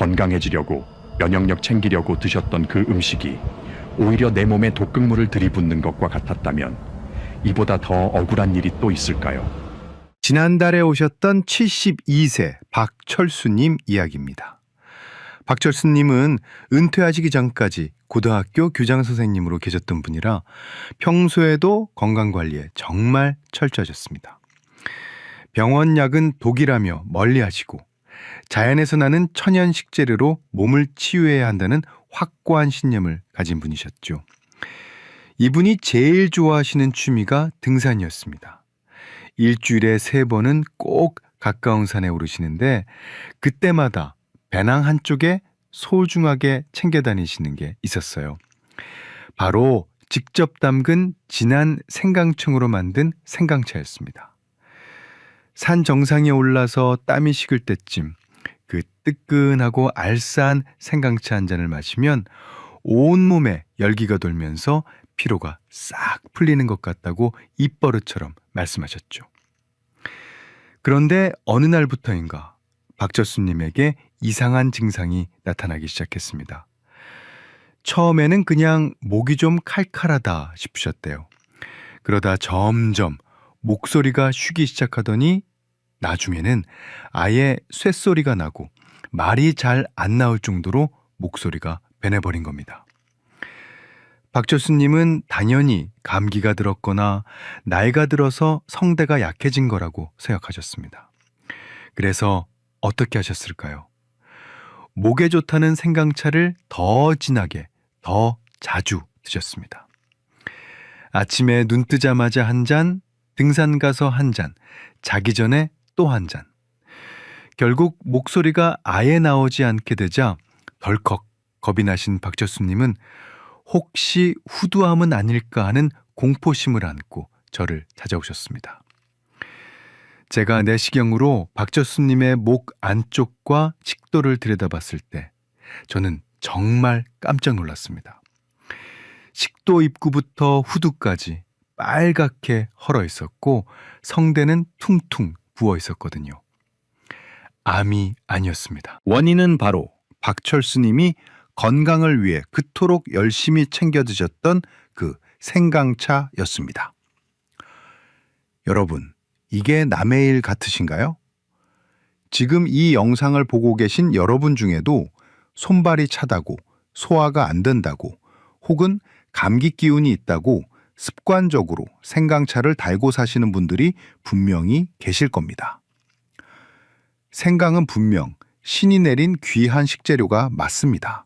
건강해지려고 면역력 챙기려고 드셨던 그 음식이 오히려 내 몸에 독극물을 들이붓는 것과 같았다면 이보다 더 억울한 일이 또 있을까요? 지난달에 오셨던 72세 박철수님 이야기입니다. 박철수님은 은퇴하시기 전까지 고등학교 교장선생님으로 계셨던 분이라 평소에도 건강관리에 정말 철저하셨습니다. 병원 약은 독이라며 멀리하시고 자연에서 나는 천연 식재료로 몸을 치유해야 한다는 확고한 신념을 가진 분이셨죠. 이분이 제일 좋아하시는 취미가 등산이었습니다. 일주일에 3번은 꼭 가까운 산에 오르시는데 그때마다 배낭 한쪽에 소중하게 챙겨 다니시는 게 있었어요. 바로 직접 담근 진한 생강청으로 만든 생강차였습니다. 산 정상에 올라서 땀이 식을 때쯤 그 뜨끈하고 알싸한 생강차 한 잔을 마시면 온몸에 열기가 돌면서 피로가 싹 풀리는 것 같다고 입버릇처럼 말씀하셨죠. 그런데 어느 날부터인가 박철수님에게 이상한 증상이 나타나기 시작했습니다. 처음에는 그냥 목이 좀 칼칼하다 싶으셨대요. 그러다 점점 목소리가 쉬기 시작하더니 나중에는 아예 쇳소리가 나고 말이 잘 안 나올 정도로 목소리가 변해버린 겁니다. 박철수님은 당연히 감기가 들었거나 나이가 들어서 성대가 약해진 거라고 생각하셨습니다. 그래서 어떻게 하셨을까요? 목에 좋다는 생강차를 더 진하게, 더 자주 드셨습니다. 아침에 눈 뜨자마자 한 잔, 등산 가서 한 잔, 자기 전에 또 한 잔. 결국 목소리가 아예 나오지 않게 되자 덜컥 겁이 나신 박철수님은 혹시 후두암은 아닐까 하는 공포심을 안고 저를 찾아오셨습니다. 제가 내시경으로 박철수님의 목 안쪽과 식도를 들여다봤을 때 저는 정말 깜짝 놀랐습니다. 식도 입구부터 후두까지 빨갛게 헐어 있었고 성대는 퉁퉁 부어 있었거든요. 암이 아니었습니다. 원인은 바로 박철수님이 건강을 위해 그토록 열심히 챙겨 드셨던 그 생강차였습니다. 여러분, 이게 남의 일 같으신가요? 지금 이 영상을 보고 계신 여러분 중에도 손발이 차다고, 소화가 안 된다고, 혹은 감기 기운이 있다고 습관적으로 생강차를 달고 사시는 분들이 분명히 계실 겁니다. 생강은 분명 신이 내린 귀한 식재료가 맞습니다.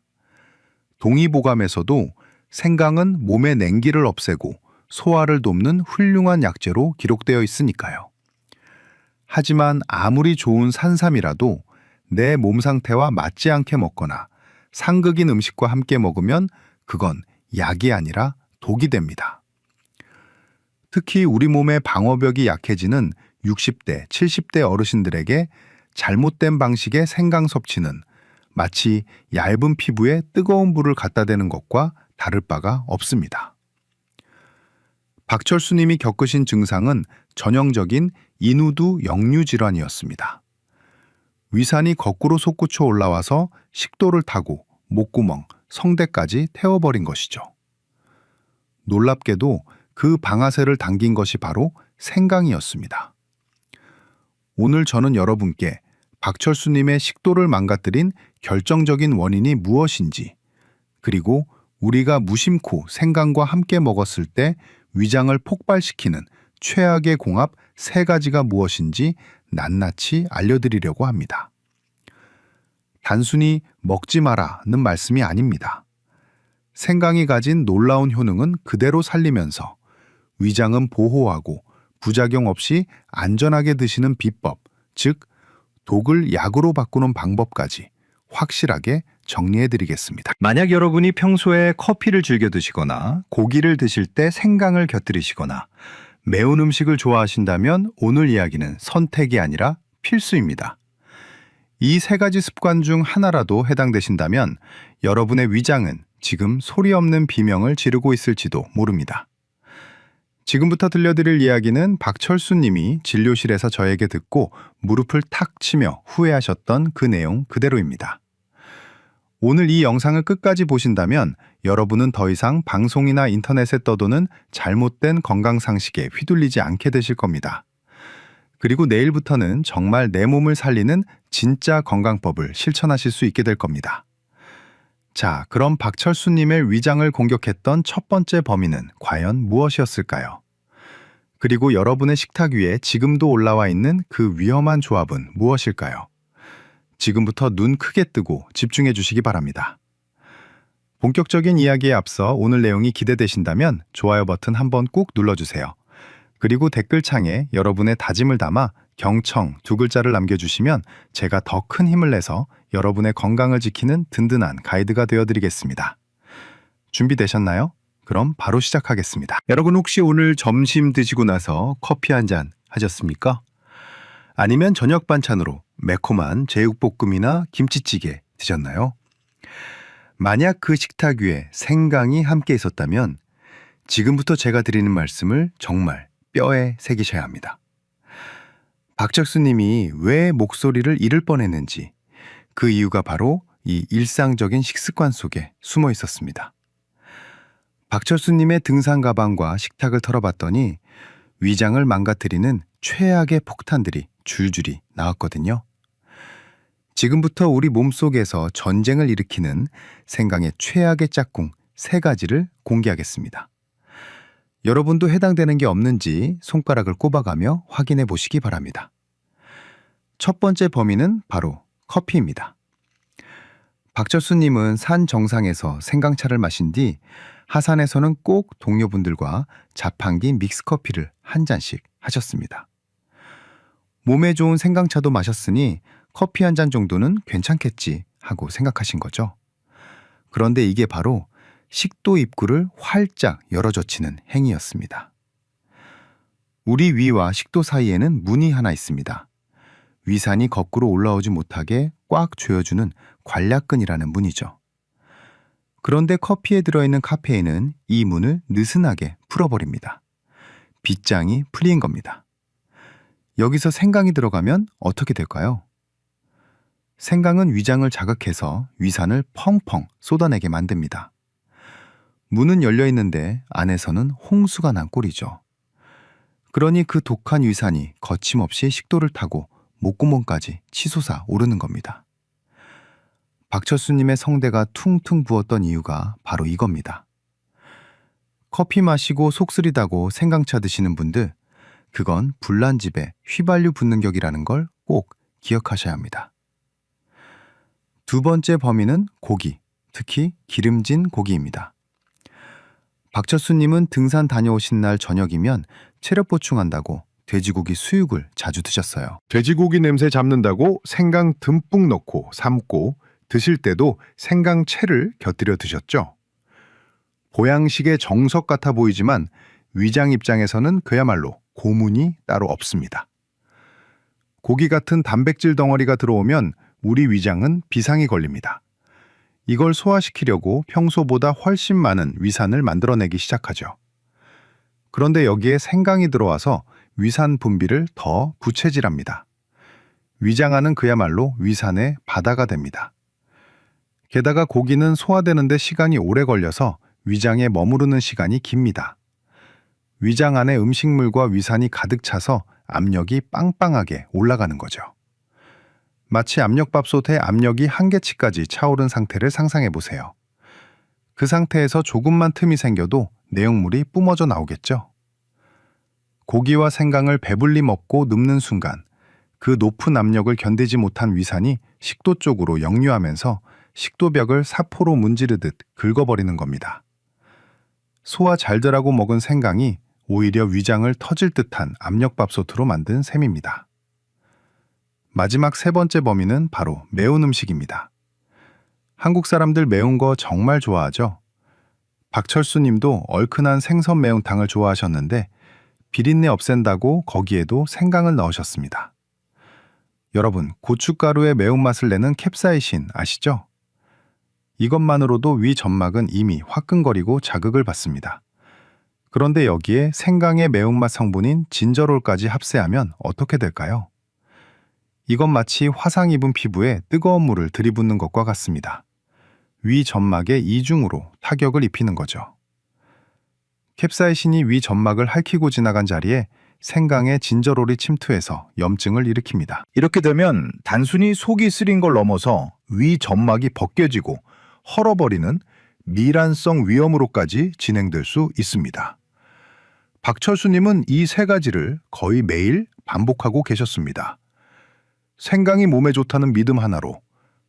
동의보감에서도 생강은 몸의 냉기를 없애고 소화를 돕는 훌륭한 약재로 기록되어 있으니까요. 하지만 아무리 좋은 산삼이라도 내 몸 상태와 맞지 않게 먹거나 상극인 음식과 함께 먹으면 그건 약이 아니라 독이 됩니다. 특히 우리 몸의 방어벽이 약해지는 60대, 70대 어르신들에게 잘못된 방식의 생강 섭취는 마치 얇은 피부에 뜨거운 불을 갖다 대는 것과 다를 바가 없습니다. 박철수님이 겪으신 증상은 전형적인 인후두 역류 질환이었습니다. 위산이 거꾸로 솟구쳐 올라와서 식도를 타고 목구멍, 성대까지 태워버린 것이죠. 놀랍게도 그 방아쇠를 당긴 것이 바로 생강이었습니다. 오늘 저는 여러분께 박철수님의 식도를 망가뜨린 결정적인 원인이 무엇인지, 그리고 우리가 무심코 생강과 함께 먹었을 때 위장을 폭발시키는 최악의 공합 3가지가 무엇인지 낱낱이 알려드리려고 합니다. 단순히 먹지 마라는 말씀이 아닙니다. 생강이 가진 놀라운 효능은 그대로 살리면서 위장은 보호하고 부작용 없이 안전하게 드시는 비법, 즉 독을 약으로 바꾸는 방법까지 확실하게 정리해드리겠습니다. 만약 여러분이 평소에 커피를 즐겨 드시거나 고기를 드실 때 생강을 곁들이시거나 매운 음식을 좋아하신다면 오늘 이야기는 선택이 아니라 필수입니다. 이 3가지 습관 중 하나라도 해당되신다면 여러분의 위장은 지금 소리 없는 비명을 지르고 있을지도 모릅니다. 지금부터 들려드릴 이야기는 박철수 님이 진료실에서 저에게 듣고 무릎을 탁 치며 후회하셨던 그 내용 그대로입니다. 오늘 이 영상을 끝까지 보신다면 여러분은 더 이상 방송이나 인터넷에 떠도는 잘못된 건강 상식에 휘둘리지 않게 되실 겁니다. 그리고 내일부터는 정말 내 몸을 살리는 진짜 건강법을 실천하실 수 있게 될 겁니다. 자, 그럼 박철수님의 위장을 공격했던 첫 번째 범인은 과연 무엇이었을까요? 그리고 여러분의 식탁 위에 지금도 올라와 있는 그 위험한 조합은 무엇일까요? 지금부터 눈 크게 뜨고 집중해 주시기 바랍니다. 본격적인 이야기에 앞서 오늘 내용이 기대되신다면 좋아요 버튼 한번 꼭 눌러주세요. 그리고 댓글창에 여러분의 다짐을 담아 경청 두 글자를 남겨주시면 제가 더 큰 힘을 내서 여러분의 건강을 지키는 든든한 가이드가 되어드리겠습니다. 준비되셨나요? 그럼 바로 시작하겠습니다. 여러분 혹시 오늘 점심 드시고 나서 커피 한 잔 하셨습니까? 아니면 저녁 반찬으로 매콤한 제육볶음이나 김치찌개 드셨나요? 만약 그 식탁 위에 생강이 함께 있었다면 지금부터 제가 드리는 말씀을 정말 뼈에 새기셔야 합니다. 박철수님이 왜 목소리를 잃을 뻔했는지 그 이유가 바로 이 일상적인 식습관 속에 숨어 있었습니다. 박철수님의 등산 가방과 식탁을 털어봤더니 위장을 망가뜨리는 최악의 폭탄들이 줄줄이 나왔거든요. 지금부터 우리 몸속에서 전쟁을 일으키는 생강의 최악의 짝꿍 3가지를 공개하겠습니다. 여러분도 해당되는 게 없는지 손가락을 꼽아가며 확인해 보시기 바랍니다. 첫 번째 범인은 바로 커피입니다. 박철수님은 산 정상에서 생강차를 마신 뒤 하산에서는 꼭 동료분들과 자판기 믹스커피를 한 잔씩 하셨습니다. 몸에 좋은 생강차도 마셨으니 커피 한 잔 정도는 괜찮겠지 하고 생각하신 거죠. 그런데 이게 바로 식도 입구를 활짝 열어젖히는 행위였습니다. 우리 위와 식도 사이에는 문이 하나 있습니다. 위산이 거꾸로 올라오지 못하게 꽉 조여주는 관략근이라는 문이죠. 그런데 커피에 들어있는 카페인은 이 문을 느슨하게 풀어버립니다. 빗장이 풀린 겁니다. 여기서 생강이 들어가면 어떻게 될까요? 생강은 위장을 자극해서 위산을 펑펑 쏟아내게 만듭니다. 문은 열려 있는데 안에서는 홍수가 난 꼴이죠. 그러니 그 독한 위산이 거침없이 식도를 타고 목구멍까지 치솟아 오르는 겁니다. 박철수님의 성대가 퉁퉁 부었던 이유가 바로 이겁니다. 커피 마시고 속 쓰리다고 생강차 드시는 분들, 그건 불난 집에 휘발유 붓는 격이라는 걸 꼭 기억하셔야 합니다. 두 번째 범인은 고기, 특히 기름진 고기입니다. 박철수님은 등산 다녀오신 날 저녁이면 체력 보충한다고 돼지고기 수육을 자주 드셨어요. 돼지고기 냄새 잡는다고 생강 듬뿍 넣고 삶고 드실 때도 생강채를 곁들여 드셨죠? 보양식의 정석 같아 보이지만 위장 입장에서는 그야말로 고문이 따로 없습니다. 고기 같은 단백질 덩어리가 들어오면 우리 위장은 비상이 걸립니다. 이걸 소화시키려고 평소보다 훨씬 많은 위산을 만들어내기 시작하죠. 그런데 여기에 생강이 들어와서 위산 분비를 더 부채질합니다. 위장 안은 그야말로 위산의 바다가 됩니다. 게다가 고기는 소화되는데 시간이 오래 걸려서 위장에 머무르는 시간이 깁니다. 위장 안에 음식물과 위산이 가득 차서 압력이 빵빵하게 올라가는 거죠. 마치 압력밥솥에 압력이 한계치까지 차오른 상태를 상상해 보세요. 그 상태에서 조금만 틈이 생겨도 내용물이 뿜어져 나오겠죠. 고기와 생강을 배불리 먹고 눕는 순간 그 높은 압력을 견디지 못한 위산이 식도 쪽으로 역류하면서 식도벽을 사포로 문지르듯 긁어버리는 겁니다. 소화 잘 되라고 먹은 생강이 오히려 위장을 터질 듯한 압력밥솥으로 만든 셈입니다. 마지막 세 번째 범인은 바로 매운 음식입니다. 한국 사람들 매운 거 정말 좋아하죠? 박철수 님도 얼큰한 생선 매운탕을 좋아하셨는데 비린내 없앤다고 거기에도 생강을 넣으셨습니다. 여러분, 고춧가루의 매운맛을 내는 캡사이신 아시죠? 이것만으로도 위 점막은 이미 화끈거리고 자극을 받습니다. 그런데 여기에 생강의 매운맛 성분인 진저롤까지 합세하면 어떻게 될까요? 이건 마치 화상 입은 피부에 뜨거운 물을 들이붓는 것과 같습니다. 위 점막의 이중으로 타격을 입히는 거죠. 캡사이신이 위 점막을 핥히고 지나간 자리에 생강의 진저롤이 침투해서 염증을 일으킵니다. 이렇게 되면 단순히 속이 쓰린 걸 넘어서 위 점막이 벗겨지고 헐어버리는 미란성 위염으로까지 진행될 수 있습니다. 박철수님은 이 세 가지를 거의 매일 반복하고 계셨습니다. 생강이 몸에 좋다는 믿음 하나로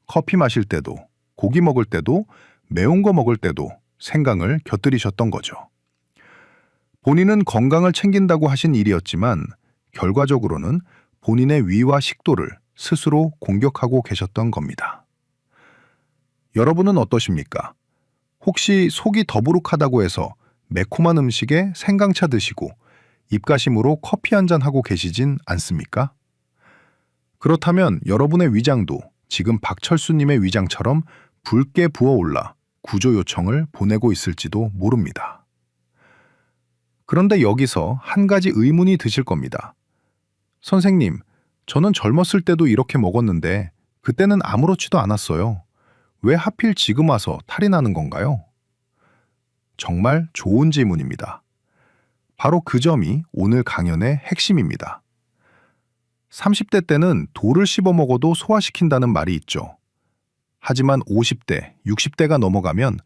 커피 마실 때도, 고기 먹을 때도, 매운 거 먹을 때도 생강을 곁들이셨던 거죠. 본인은 건강을 챙긴다고 하신 일이었지만 결과적으로는 본인의 위와 식도를 스스로 공격하고 계셨던 겁니다. 여러분은 어떠십니까? 혹시 속이 더부룩하다고 해서 매콤한 음식에 생강차 드시고 입가심으로 커피 한잔 하고 계시진 않습니까? 그렇다면 여러분의 위장도 지금 박철수님의 위장처럼 붉게 부어올라 구조 요청을 보내고 있을지도 모릅니다. 그런데 여기서 한 가지 의문이 드실 겁니다. 선생님, 저는 젊었을 때도 이렇게 먹었는데 그때는 아무렇지도 않았어요. 왜 하필 지금 와서 탈이 나는 건가요? 정말 좋은 질문입니다. 바로 그 점이 오늘 강연의 핵심입니다. 30대 때는 돌을 씹어 먹어도 소화시킨다는 말이 있죠. 하지만 50대, 60대가 넘어가면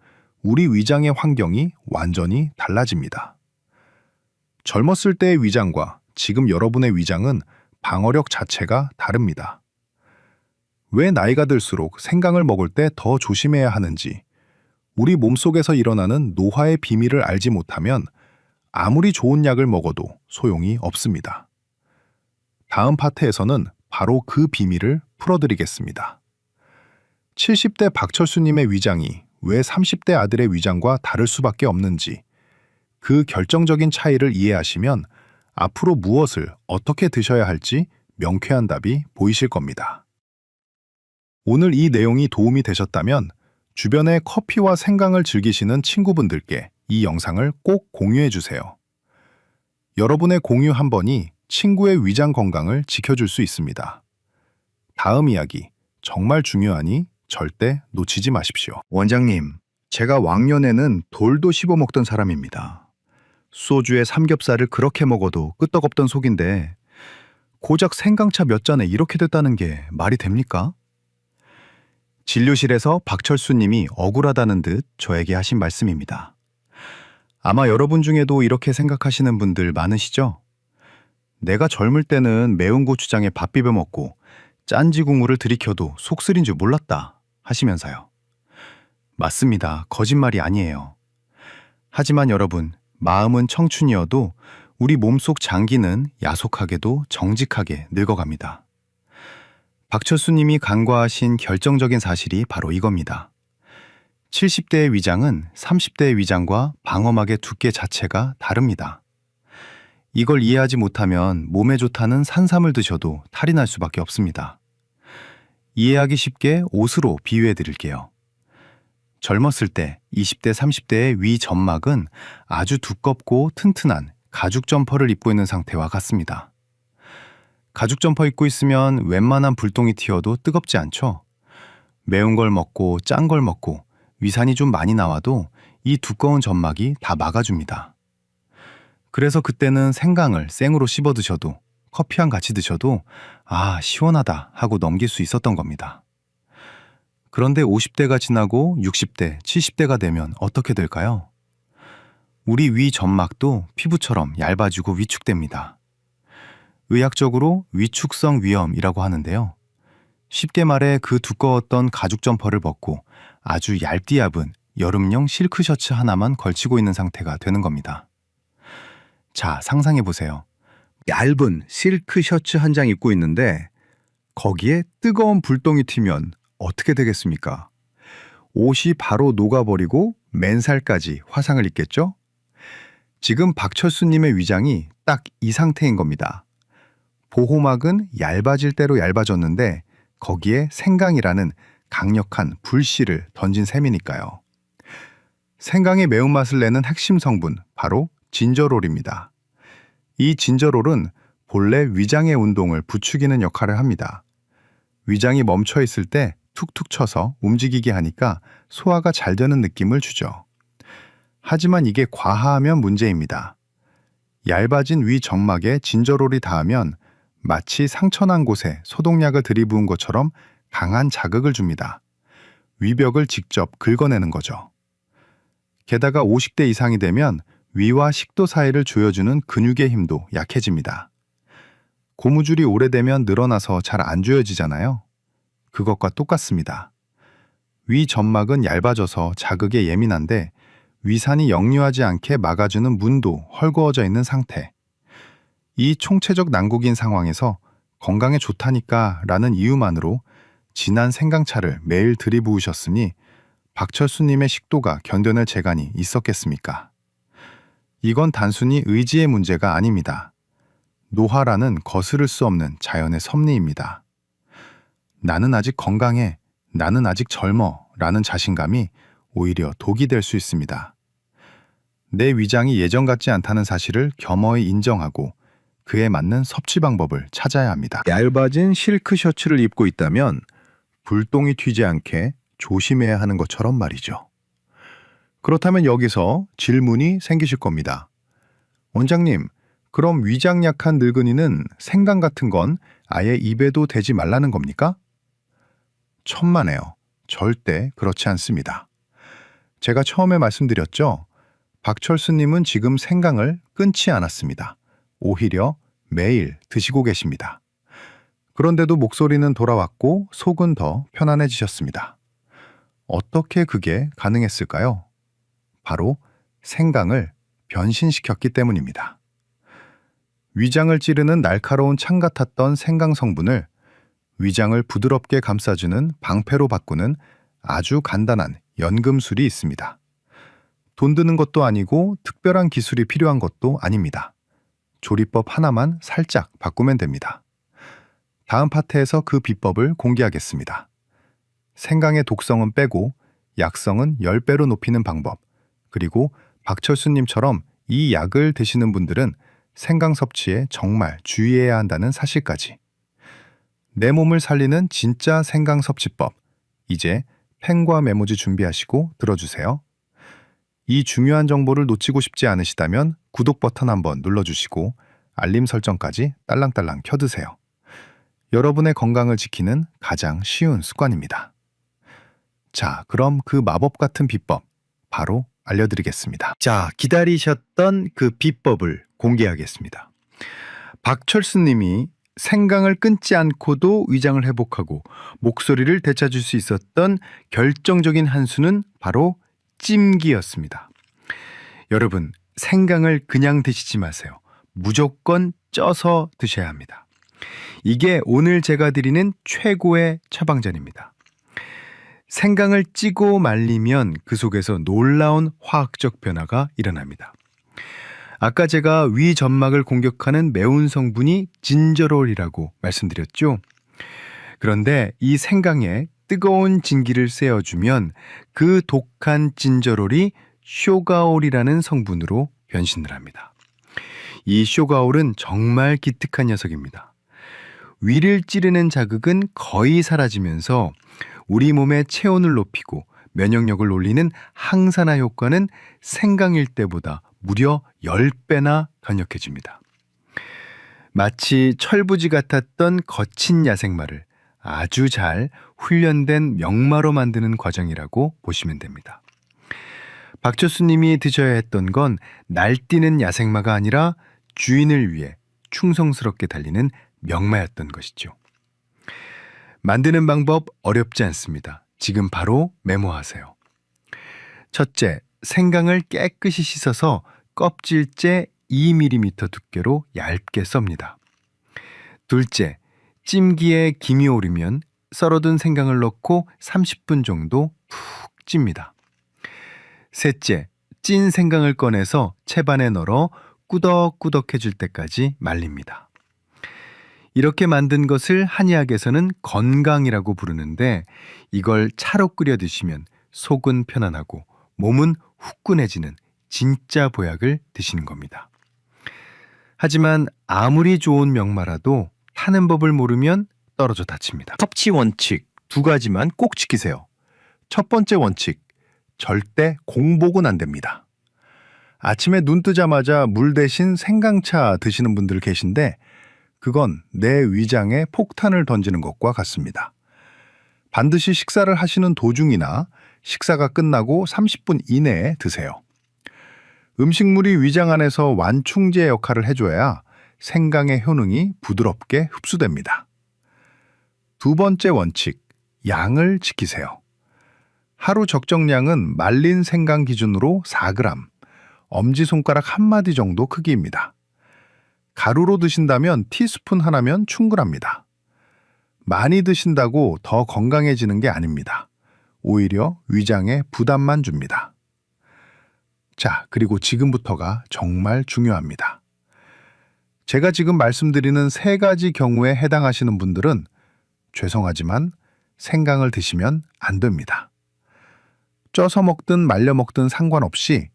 우리 위장의 환경이 완전히 달라집니다. 젊었을 때의 위장과 지금 여러분의 위장은 방어력 자체가 다릅니다. 왜 나이가 들수록 생강을 먹을 때 더 조심해야 하는지, 우리 몸속에서 일어나는 노화의 비밀을 알지 못하면 아무리 좋은 약을 먹어도 소용이 없습니다. 다음 파트에서는 바로 그 비밀을 풀어드리겠습니다. 70대 박철수님의 위장이 왜 30대 아들의 위장과 다를 수밖에 없는지, 그 결정적인 차이를 이해하시면 앞으로 무엇을 어떻게 드셔야 할지 명쾌한 답이 보이실 겁니다. 오늘 이 내용이 도움이 되셨다면 주변에 커피와 생강을 즐기시는 친구분들께 이 영상을 꼭 공유해 주세요. 여러분의 공유 한 번이 친구의 위장 건강을 지켜줄 수 있습니다. 다음 이야기 정말 중요하니 절대 놓치지 마십시오. 원장님, 제가 왕년에는 돌도 씹어 먹던 사람입니다. 소주에 삼겹살을 그렇게 먹어도 끄떡없던 속인데 고작 생강차 몇 잔에 이렇게 됐다는 게 말이 됩니까? 진료실에서 박철수님이 억울하다는 듯 저에게 하신 말씀입니다. 아마 여러분 중에도 이렇게 생각하시는 분들 많으시죠? 내가 젊을 때는 매운 고추장에 밥 비벼 먹고 짠지 국물을 들이켜도 속 쓰린 줄 몰랐다 하시면서요. 맞습니다. 거짓말이 아니에요. 하지만 여러분, 마음은 청춘이어도 우리 몸속 장기는 야속하게도 정직하게 늙어갑니다. 박철수님이 간과하신 결정적인 사실이 바로 이겁니다. 70대의 위장은 30대의 위장과 방어막의 두께 자체가 다릅니다. 이걸 이해하지 못하면 몸에 좋다는 산삼을 드셔도 탈이 날 수밖에 없습니다. 이해하기 쉽게 옷으로 비유해 드릴게요. 젊었을 때 20대, 30대의 위 점막은 아주 두껍고 튼튼한 가죽 점퍼를 입고 있는 상태와 같습니다. 가죽 점퍼 입고 있으면 웬만한 불똥이 튀어도 뜨겁지 않죠? 매운 걸 먹고 짠 걸 먹고 위산이 좀 많이 나와도 이 두꺼운 점막이 다 막아줍니다. 그래서 그때는 생강을 생으로 씹어 드셔도 커피랑 같이 드셔도 아, 시원하다 하고 넘길 수 있었던 겁니다. 그런데 50대가 지나고 60대, 70대가 되면 어떻게 될까요? 우리 위 점막도 피부처럼 얇아지고 위축됩니다. 의학적으로 위축성 위염이라고 하는데요. 쉽게 말해 그 두꺼웠던 가죽 점퍼를 벗고 아주 얇디 얇은 여름용 실크 셔츠 하나만 걸치고 있는 상태가 되는 겁니다. 자, 상상해 보세요. 얇은 실크 셔츠 한 장 입고 있는데 거기에 뜨거운 불똥이 튀면 어떻게 되겠습니까? 옷이 바로 녹아버리고 맨살까지 화상을 입겠죠? 지금 박철수님의 위장이 딱 이 상태인 겁니다. 보호막은 얇아질 대로 얇아졌는데 거기에 생강이라는 강력한 불씨를 던진 셈이니까요. 생강의 매운맛을 내는 핵심 성분, 바로 진저롤입니다. 이 진저롤은 본래 위장의 운동을 부추기는 역할을 합니다. 위장이 멈춰 있을 때 툭툭 쳐서 움직이게 하니까 소화가 잘 되는 느낌을 주죠. 하지만 이게 과하면 문제입니다. 얇아진 위 점막에 진저롤이 닿으면 마치 상처난 곳에 소독약을 들이부은 것처럼 강한 자극을 줍니다. 위벽을 직접 긁어내는 거죠. 게다가 50대 이상이 되면 위와 식도 사이를 조여주는 근육의 힘도 약해집니다. 고무줄이 오래되면 늘어나서 잘 안 조여지잖아요. 그것과 똑같습니다. 위 점막은 얇아져서 자극에 예민한데 위산이 역류하지 않게 막아주는 문도 헐거워져 있는 상태. 이 총체적 난국인 상황에서 건강에 좋다니까 라는 이유만으로 진한 생강차를 매일 들이부으셨으니 박철수님의 식도가 견뎌낼 재간이 있었겠습니까? 이건 단순히 의지의 문제가 아닙니다. 노화라는 거스를 수 없는 자연의 섭리입니다. 나는 아직 건강해, 나는 아직 젊어 라는 자신감이 오히려 독이 될 수 있습니다. 내 위장이 예전 같지 않다는 사실을 겸허히 인정하고 그에 맞는 섭취 방법을 찾아야 합니다. 얇아진 실크 셔츠를 입고 있다면 불똥이 튀지 않게 조심해야 하는 것처럼 말이죠. 그렇다면 여기서 질문이 생기실 겁니다. 원장님, 그럼 위장 약한 늙은이는 생강 같은 건 아예 입에도 대지 말라는 겁니까? 천만에요. 절대 그렇지 않습니다. 제가 처음에 말씀드렸죠. 박철수님은 지금 생강을 끊지 않았습니다. 오히려 매일 드시고 계십니다. 그런데도 목소리는 돌아왔고 속은 더 편안해지셨습니다. 어떻게 그게 가능했을까요? 바로 생강을 변신시켰기 때문입니다. 위장을 찌르는 날카로운 창 같았던 생강 성분을 위장을 부드럽게 감싸주는 방패로 바꾸는 아주 간단한 연금술이 있습니다. 돈 드는 것도 아니고 특별한 기술이 필요한 것도 아닙니다. 조리법 하나만 살짝 바꾸면 됩니다. 다음 파트에서 그 비법을 공개하겠습니다. 생강의 독성은 빼고 약성은 10배로 높이는 방법, 그리고 박철수님처럼 이 약을 드시는 분들은 생강 섭취에 정말 주의해야 한다는 사실까지. 내 몸을 살리는 진짜 생강 섭취법, 이제 펜과 메모지 준비하시고 들어주세요. 이 중요한 정보를 놓치고 싶지 않으시다면 구독 버튼 한번 눌러주시고 알림 설정까지 딸랑딸랑 켜두세요. 여러분의 건강을 지키는 가장 쉬운 습관입니다. 자, 그럼 그 마법 같은 비법 바로 알려드리겠습니다. 자, 기다리셨던 그 비법을 공개하겠습니다. 박철수님이 생강을 끊지 않고도 위장을 회복하고 목소리를 되찾을 수 있었던 결정적인 한 수는 바로 찜기였습니다. 여러분, 생강을 그냥 드시지 마세요. 무조건 쪄서 드셔야 합니다. 이게 오늘 제가 드리는 최고의 처방전입니다. 생강을 찌고 말리면 그 속에서 놀라운 화학적 변화가 일어납니다. 아까 제가 위 점막을 공격하는 매운 성분이 진저롤이라고 말씀드렸죠. 그런데 이 생강에 뜨거운 진기를 쐬어주면 그 독한 진저롤이 쇼가올이라는 성분으로 변신을 합니다. 이 쇼가올은 정말 기특한 녀석입니다. 위를 찌르는 자극은 거의 사라지면서 우리 몸의 체온을 높이고 면역력을 올리는 항산화 효과는 생강일 때보다 무려 10배나 강력해집니다. 마치 철부지 같았던 거친 야생마를 아주 잘 훈련된 명마로 만드는 과정이라고 보시면 됩니다. 박철수님이 드셔야 했던 건 날뛰는 야생마가 아니라 주인을 위해 충성스럽게 달리는 명마였던 것이죠. 만드는 방법 어렵지 않습니다. 지금 바로 메모하세요. 첫째, 생강을 깨끗이 씻어서 껍질째 2mm 두께로 얇게 썹니다. 둘째, 찜기에 김이 오르면 썰어둔 생강을 넣고 30분 정도 푹 찝니다. 셋째, 찐 생강을 꺼내서 채반에 널어 꾸덕꾸덕해질 때까지 말립니다. 이렇게 만든 것을 한의학에서는 건강이라고 부르는데 이걸 차로 끓여 드시면 속은 편안하고 몸은 후끈해지는 진짜 보약을 드시는 겁니다. 하지만 아무리 좋은 명마라도 타는 법을 모르면 떨어져 다칩니다. 섭취 원칙 두 가지만 꼭 지키세요. 첫 번째 원칙, 절대 공복은 안 됩니다. 아침에 눈 뜨자마자 물 대신 생강차 드시는 분들 계신데 그건 내 위장에 폭탄을 던지는 것과 같습니다. 반드시 식사를 하시는 도중이나 식사가 끝나고 30분 이내에 드세요. 음식물이 위장 안에서 완충제 역할을 해줘야 생강의 효능이 부드럽게 흡수됩니다. 두 번째 원칙, 양을 지키세요. 하루 적정량은 말린 생강 기준으로 4g, 엄지손가락 한 마디 정도 크기입니다. 가루로 드신다면 티스푼 하나면 충분합니다. 많이 드신다고 더 건강해지는 게 아닙니다. 오히려 위장에 부담만 줍니다. 자, 그리고 지금부터가 정말 중요합니다. 제가 지금 말씀드리는 세 가지 경우에 해당하시는 분들은 죄송하지만 생강을 드시면 안 됩니다. 쪄서 먹든 말려 먹든 상관없이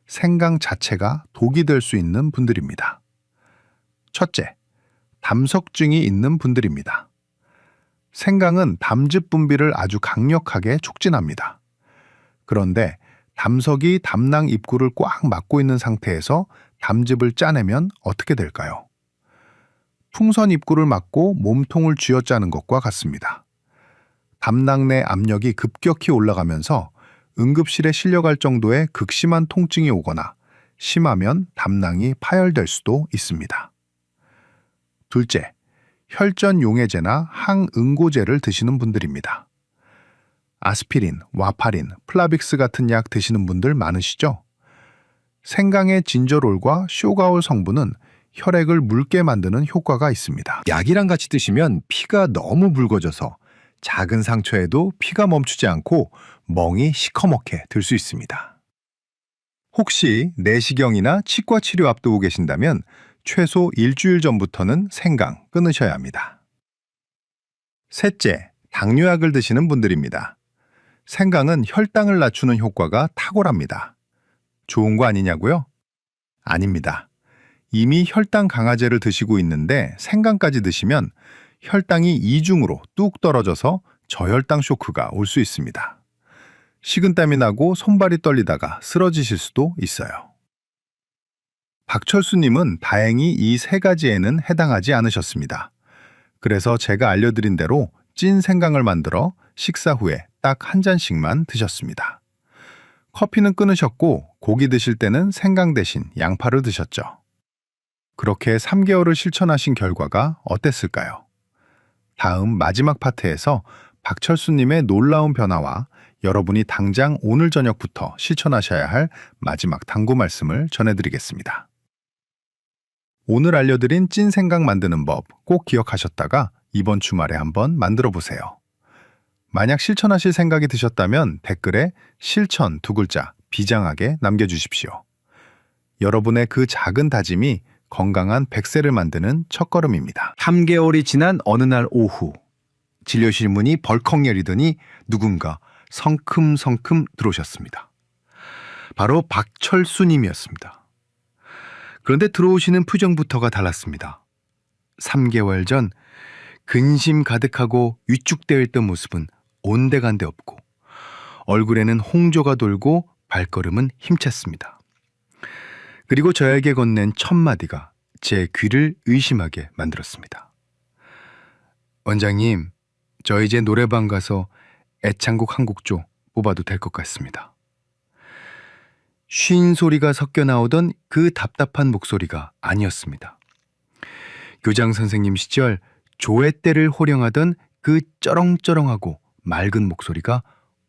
생강 자체가 독이 될 수 있는 분들입니다. 첫째, 담석증이 있는 분들입니다. 생강은 담즙 분비를 아주 강력하게 촉진합니다. 그런데 담석이 담낭 입구를 꽉 막고 있는 상태에서 담즙을 짜내면 어떻게 될까요? 풍선 입구를 막고 몸통을 쥐어짜는 것과 같습니다. 담낭 내 압력이 급격히 올라가면서 응급실에 실려갈 정도의 극심한 통증이 오거나 심하면 담낭이 파열될 수도 있습니다. 둘째, 혈전 용해제나 항응고제를 드시는 분들입니다. 아스피린, 와파린, 플라빅스 같은 약 드시는 분들 많으시죠? 생강의 진저롤과 쇼가올 성분은 혈액을 묽게 만드는 효과가 있습니다. 약이랑 같이 드시면 피가 너무 묽어져서 작은 상처에도 피가 멈추지 않고 멍이 시커멓게 들 수 있습니다. 혹시 내시경이나 치과 치료 앞두고 계신다면 최소 일주일 전부터는 생강 끊으셔야 합니다. 셋째, 당뇨약을 드시는 분들입니다. 생강은 혈당을 낮추는 효과가 탁월합니다. 좋은 거 아니냐고요? 아닙니다. 이미 혈당 강화제를 드시고 있는데 생강까지 드시면 혈당이 이중으로 뚝 떨어져서 저혈당 쇼크가 올 수 있습니다. 식은땀이 나고 손발이 떨리다가 쓰러지실 수도 있어요. 박철수님은 다행히 이 세 가지에는 해당하지 않으셨습니다. 그래서 제가 알려드린 대로 찐 생강을 만들어 식사 후에 딱 한 잔씩만 드셨습니다. 커피는 끊으셨고 고기 드실 때는 생강 대신 양파를 드셨죠. 그렇게 3개월을 실천하신 결과가 어땠을까요? 다음 마지막 파트에서 박철수님의 놀라운 변화와 여러분이 당장 오늘 저녁부터 실천하셔야 할 마지막 당부 말씀을 전해드리겠습니다. 오늘 알려드린 찐 생강 만드는 법 꼭 기억하셨다가 이번 주말에 한번 만들어 보세요. 만약 실천하실 생각이 드셨다면 댓글에 실천 두 글자 비장하게 남겨주십시오. 여러분의 그 작은 다짐이 건강한 100세를 만드는 첫걸음입니다. 3개월이 지난 어느 날 오후 진료실 문이 벌컥 열리더니 누군가 성큼성큼 들어오셨습니다. 바로 박철수님이었습니다. 그런데 들어오시는 표정부터가 달랐습니다. 3개월 전 근심 가득하고 위축되어 있던 모습은 온데간데 없고 얼굴에는 홍조가 돌고 발걸음은 힘찼습니다. 그리고 저에게 건넨 첫 마디가 제 귀를 의심하게 만들었습니다. 원장님, 저 이제 노래방 가서 애창곡 한 곡 좀 뽑아도 될 것 같습니다. 쉰 소리가 섞여 나오던 그 답답한 목소리가 아니었습니다. 교장 선생님 시절 조회대를 호령하던 그 쩌렁쩌렁하고 맑은 목소리가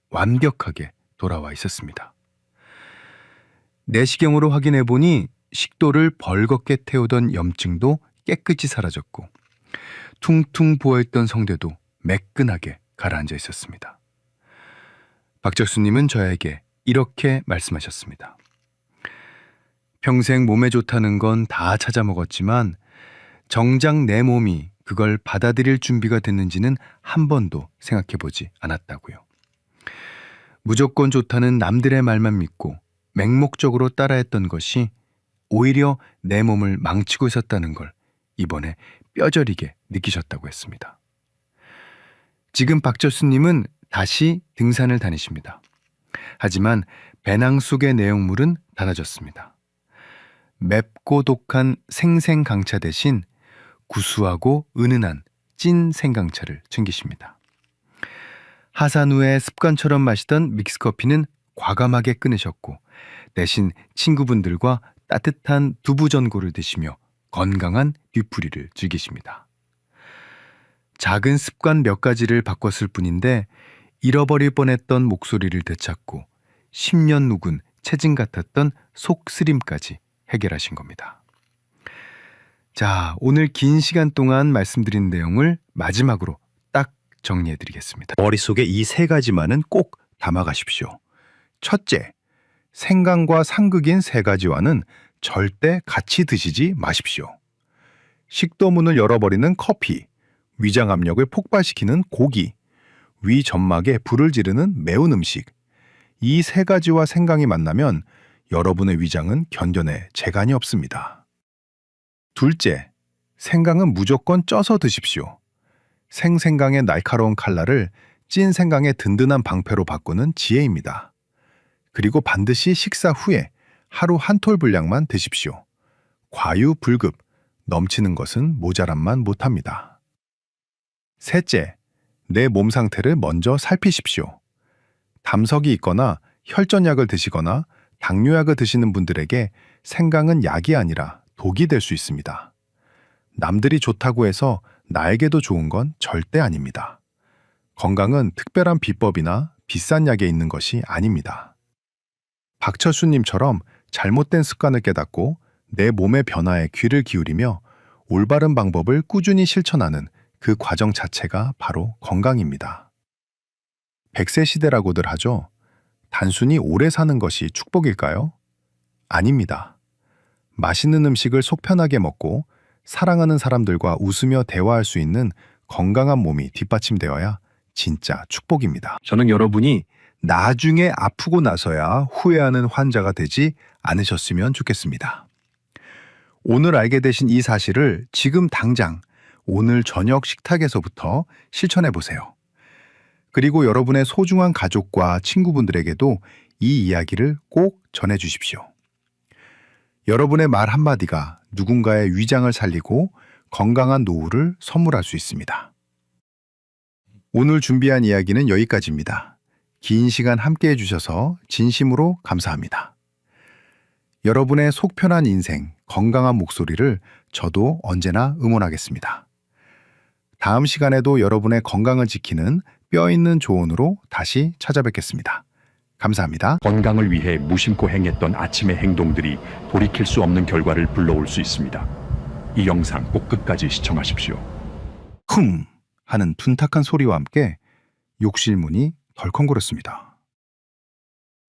완벽하게 돌아와 있었습니다. 내시경으로 확인해 보니 식도를 벌겋게 태우던 염증도 깨끗이 사라졌고 퉁퉁 부어있던 성대도 매끈하게 가라앉아 있었습니다. 박철수님은 저에게 이렇게 말씀하셨습니다. 평생 몸에 좋다는 건 다 찾아 먹었지만 정작 내 몸이 그걸 받아들일 준비가 됐는지는 한 번도 생각해 보지 않았다고요. 무조건 좋다는 남들의 말만 믿고 맹목적으로 따라했던 것이 오히려 내 몸을 망치고 있었다는 걸 이번에 뼈저리게 느끼셨다고 했습니다. 지금 박철수님은 다시 등산을 다니십니다. 하지만 배낭 속의 내용물은 달라졌습니다. 맵고 독한 생생강차 대신 구수하고 은은한 찐 생강차를 챙기십니다. 하산 후에 습관처럼 마시던 믹스커피는 과감하게 끊으셨고 대신 친구분들과 따뜻한 두부전골을 드시며 건강한 뒤풀이를 즐기십니다. 작은 습관 몇 가지를 바꿨을 뿐인데 잃어버릴 뻔했던 목소리를 되찾고 10년 묵은 체증 같았던 속쓰림까지 해결하신 겁니다. 자, 오늘 긴 시간 동안 말씀드린 내용을 마지막으로 딱 정리해드리겠습니다. 머릿속에 이 세 가지만은 꼭 담아가십시오. 첫째, 생강과 상극인 세 가지와는 절대 같이 드시지 마십시오. 식도문을 열어버리는 커피, 위장 압력을 폭발시키는 고기, 위 점막에 불을 지르는 매운 음식, 이 세 가지와 생강이 만나면 여러분의 위장은 견뎌낼 재간이 없습니다. 둘째, 생강은 무조건 쪄서 드십시오. 생생강의 날카로운 칼날을 찐 생강의 든든한 방패로 바꾸는 지혜입니다. 그리고 반드시 식사 후에 하루 한 톨 분량만 드십시오. 과유불급, 넘치는 것은 모자람만 못합니다. 셋째, 내 몸 상태를 먼저 살피십시오. 담석이 있거나 혈전약을 드시거나 당뇨약을 드시는 분들에게 생강은 약이 아니라 독이 될 수 있습니다. 남들이 좋다고 해서 나에게도 좋은 건 절대 아닙니다. 건강은 특별한 비법이나 비싼 약에 있는 것이 아닙니다. 박철수님처럼 잘못된 습관을 깨닫고 내 몸의 변화에 귀를 기울이며 올바른 방법을 꾸준히 실천하는 그 과정 자체가 바로 건강입니다. 100세 시대라고들 하죠. 단순히 오래 사는 것이 축복일까요? 아닙니다. 맛있는 음식을 속 편하게 먹고 사랑하는 사람들과 웃으며 대화할 수 있는 건강한 몸이 뒷받침되어야 진짜 축복입니다. 저는 여러분이 나중에 아프고 나서야 후회하는 환자가 되지 않으셨으면 좋겠습니다. 오늘 알게 되신 이 사실을 지금 당장 오늘 저녁 식탁에서부터 실천해 보세요. 그리고 여러분의 소중한 가족과 친구분들에게도 이 이야기를 꼭 전해 주십시오. 여러분의 말 한마디가 누군가의 위장을 살리고 건강한 노후를 선물할 수 있습니다. 오늘 준비한 이야기는 여기까지입니다. 긴 시간 함께 해주셔서 진심으로 감사합니다. 여러분의 속 편한 인생, 건강한 목소리를 저도 언제나 응원하겠습니다. 다음 시간에도 여러분의 건강을 지키는 뼈 있는 조언으로 다시 찾아뵙겠습니다. 감사합니다. 건강을 위해 무심코 행했던 아침의 행동들이 돌이킬 수 없는 결과를 불러올 수 있습니다. 이 영상 꼭 끝까지 시청하십시오. 쿵 하는 둔탁한 소리와 함께 욕실문이 덜컹거렸습니다.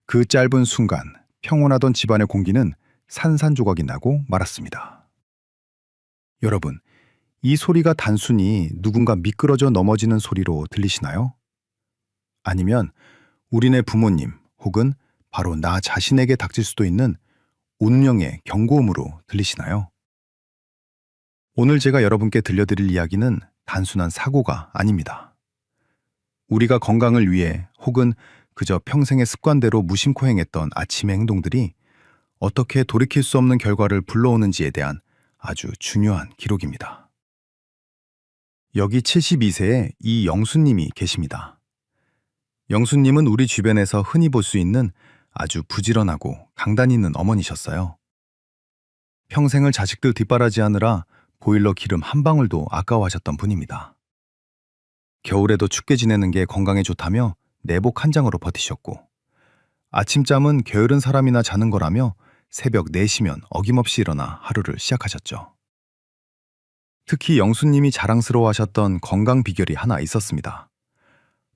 그 짧은 순간 평온하던 집안의 공기는 산산조각이 나고 말았습니다. 여러분, 이 소리가 단순히 누군가 미끄러져 넘어지는 소리로 들리시나요? 아니면 우리네 부모님 혹은 바로 나 자신에게 닥칠 수도 있는 운명의 경고음으로 들리시나요? 오늘 제가 여러분께 들려드릴 이야기는 단순한 사고가 아닙니다. 우리가 건강을 위해 혹은 그저 평생의 습관대로 무심코 행했던 아침의 행동들이 어떻게 돌이킬 수 없는 결과를 불러오는지에 대한 아주 중요한 기록입니다. 여기 72세의 이영수님이 계십니다. 영수님은 우리 주변에서 흔히 볼 수 있는 아주 부지런하고 강단 있는 어머니셨어요. 평생을 자식들 뒷바라지하느라 보일러 기름 한 방울도 아까워하셨던 분입니다. 겨울에도 춥게 지내는 게 건강에 좋다며 내복 한 장으로 버티셨고, 아침잠은 게으른 사람이나 자는 거라며 새벽 4시면 어김없이 일어나 하루를 시작하셨죠. 특히 영수님이 자랑스러워하셨던 건강 비결이 하나 있었습니다.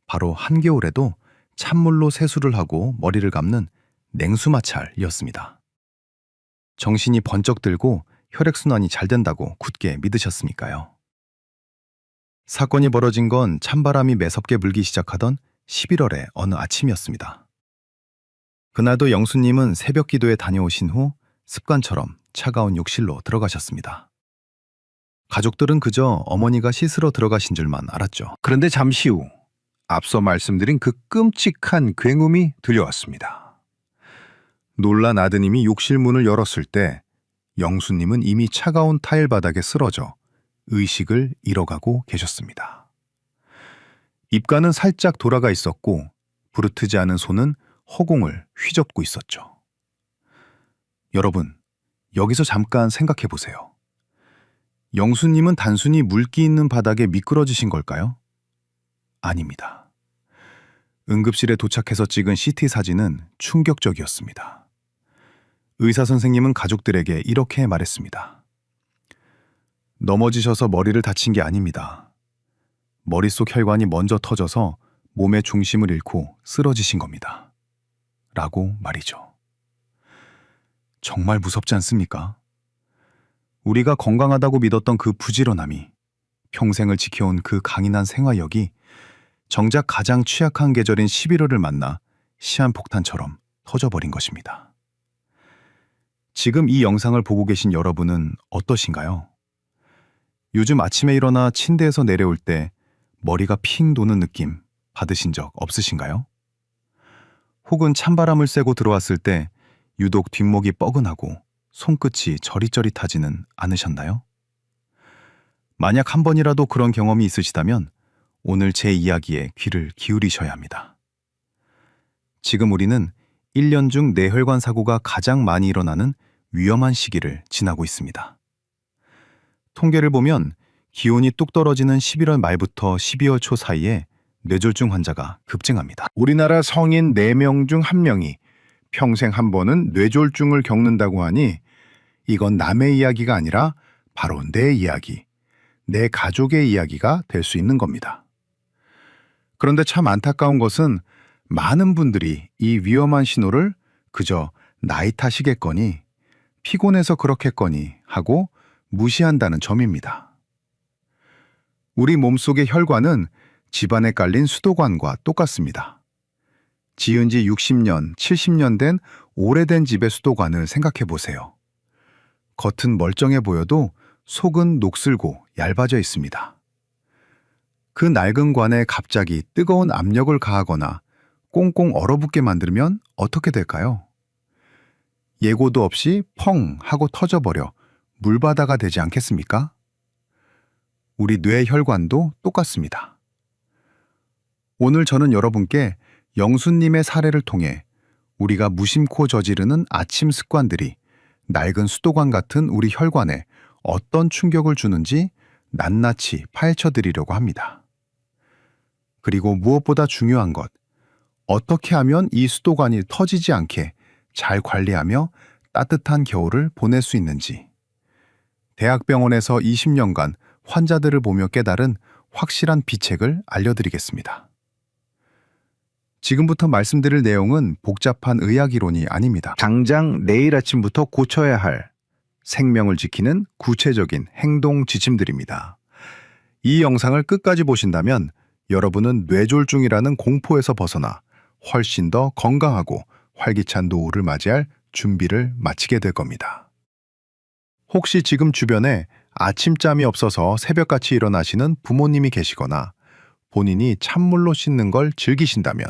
바로 한겨울에도 찬물로 세수를 하고 머리를 감는 냉수마찰이었습니다. 정신이 번쩍 들고 혈액순환이 잘 된다고 굳게 믿으셨으니까요. 사건이 벌어진 건 찬바람이 매섭게 불기 시작하던 11월의 어느 아침이었습니다. 그날도 영수님은 새벽 기도에 다녀오신 후 습관처럼 차가운 욕실로 들어가셨습니다. 가족들은 그저 어머니가 씻으러 들어가신 줄만 알았죠. 그런데 잠시 후 앞서 말씀드린 그 끔찍한 굉음이 들려왔습니다. 놀란 아드님이 욕실 문을 열었을 때 영수님은 이미 차가운 타일 바닥에 쓰러져 의식을 잃어가고 계셨습니다. 입가는 살짝 돌아가 있었고 부르트지 않은 손은 허공을 휘젓고 있었죠. 여러분, 여기서 잠깐 생각해 보세요. 영수님은 단순히 물기 있는 바닥에 미끄러지신 걸까요? 아닙니다. 응급실에 도착해서 찍은 CT 사진은 충격적이었습니다. 의사 선생님은 가족들에게 이렇게 말했습니다. 넘어지셔서 머리를 다친 게 아닙니다. 머릿속 혈관이 먼저 터져서 몸의 중심을 잃고 쓰러지신 겁니다. 라고 말이죠. 정말 무섭지 않습니까? 우리가 건강하다고 믿었던 그 부지런함이, 평생을 지켜온 그 강인한 생화력이 정작 가장 취약한 계절인 11월을 만나 시한폭탄처럼 터져버린 것입니다. 지금 이 영상을 보고 계신 여러분은 어떠신가요? 요즘 아침에 일어나 침대에서 내려올 때 머리가 핑 도는 느낌 받으신 적 없으신가요? 혹은 찬바람을 쐬고 들어왔을 때 유독 뒷목이 뻐근하고 손끝이 저릿저릿하지는 않으셨나요? 만약 한 번이라도 그런 경험이 있으시다면 오늘 제 이야기에 귀를 기울이셔야 합니다. 지금 우리는 1년 중 뇌혈관 사고가 가장 많이 일어나는 위험한 시기를 지나고 있습니다. 통계를 보면 기온이 뚝 떨어지는 11월 말부터 12월 초 사이에 뇌졸중 환자가 급증합니다. 우리나라 성인 4명 중 1명이 평생 한 번은 뇌졸중을 겪는다고 하니 이건 남의 이야기가 아니라 바로 내 이야기, 내 가족의 이야기가 될 수 있는 겁니다. 그런데 참 안타까운 것은 많은 분들이 이 위험한 신호를 그저 나이 탓이겠거니, 피곤해서 그렇겠거니 하고 무시한다는 점입니다. 우리 몸속의 혈관은 집안에 깔린 수도관과 똑같습니다. 지은 지 60년, 70년 된 오래된 집의 수도관을 생각해 보세요. 겉은 멀쩡해 보여도 속은 녹슬고 얇아져 있습니다. 그 낡은 관에 갑자기 뜨거운 압력을 가하거나 꽁꽁 얼어붙게 만들면 어떻게 될까요? 예고도 없이 펑 하고 터져버려 물바다가 되지 않겠습니까? 우리 뇌 혈관도 똑같습니다. 오늘 저는 여러분께 영수님의 사례를 통해 우리가 무심코 저지르는 아침 습관들이 낡은 수도관 같은 우리 혈관에 어떤 충격을 주는지 낱낱이 파헤쳐 드리려고 합니다. 그리고 무엇보다 중요한 것, 어떻게 하면 이 수도관이 터지지 않게 잘 관리하며 따뜻한 겨울을 보낼 수 있는지, 대학병원에서 20년간 환자들을 보며 깨달은 확실한 비책을 알려드리겠습니다. 지금부터 말씀드릴 내용은 복잡한 의학이론이 아닙니다. 당장 내일 아침부터 고쳐야 할 생명을 지키는 구체적인 행동 지침들입니다. 이 영상을 끝까지 보신다면 여러분은 뇌졸중이라는 공포에서 벗어나 훨씬 더 건강하고 활기찬 노후를 맞이할 준비를 마치게 될 겁니다. 혹시 지금 주변에 아침잠이 없어서 새벽같이 일어나시는 부모님이 계시거나 본인이 찬물로 씻는 걸 즐기신다면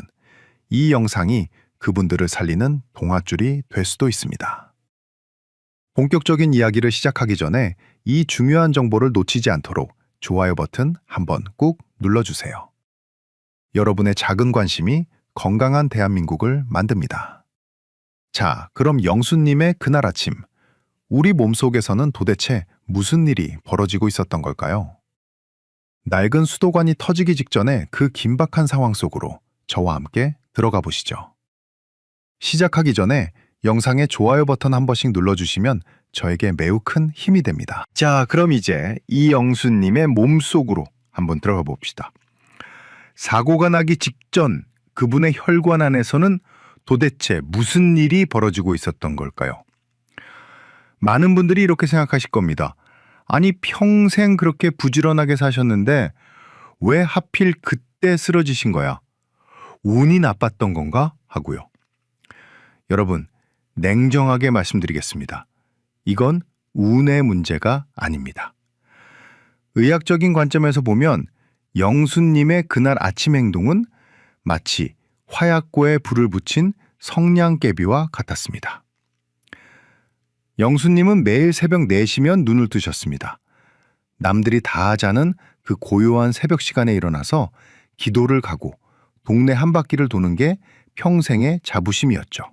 이 영상이 그분들을 살리는 동아줄이 될 수도 있습니다. 본격적인 이야기를 시작하기 전에 이 중요한 정보를 놓치지 않도록 좋아요 버튼 한번 꾹 눌러주세요. 여러분의 작은 관심이 건강한 대한민국을 만듭니다. 자, 그럼 영수님의 그날 아침, 우리 몸속에서는 도대체 무슨 일이 벌어지고 있었던 걸까요? 낡은 수도관이 터지기 직전에 그 긴박한 상황 속으로 저와 함께 들어가 보시죠. 시작하기 전에 영상의 좋아요 버튼 한 번씩 눌러주시면 저에게 매우 큰 힘이 됩니다. 자, 그럼 이제 이영수님의 몸속으로 한번 들어가 봅시다. 사고가 나기 직전 그분의 혈관 안에서는 도대체 무슨 일이 벌어지고 있었던 걸까요? 많은 분들이 이렇게 생각하실 겁니다. 아니, 평생 그렇게 부지런하게 사셨는데 왜 하필 그때 쓰러지신 거야? 운이 나빴던 건가? 하고요. 여러분, 냉정하게 말씀드리겠습니다. 이건 운의 문제가 아닙니다. 의학적인 관점에서 보면 영수님의 그날 아침 행동은 마치 화약고에 불을 붙인 성냥개비와 같았습니다. 영수님은 매일 새벽 4시면 눈을 뜨셨습니다. 남들이 다 자는 그 고요한 새벽 시간에 일어나서 기도를 가고 동네 한 바퀴를 도는 게 평생의 자부심이었죠.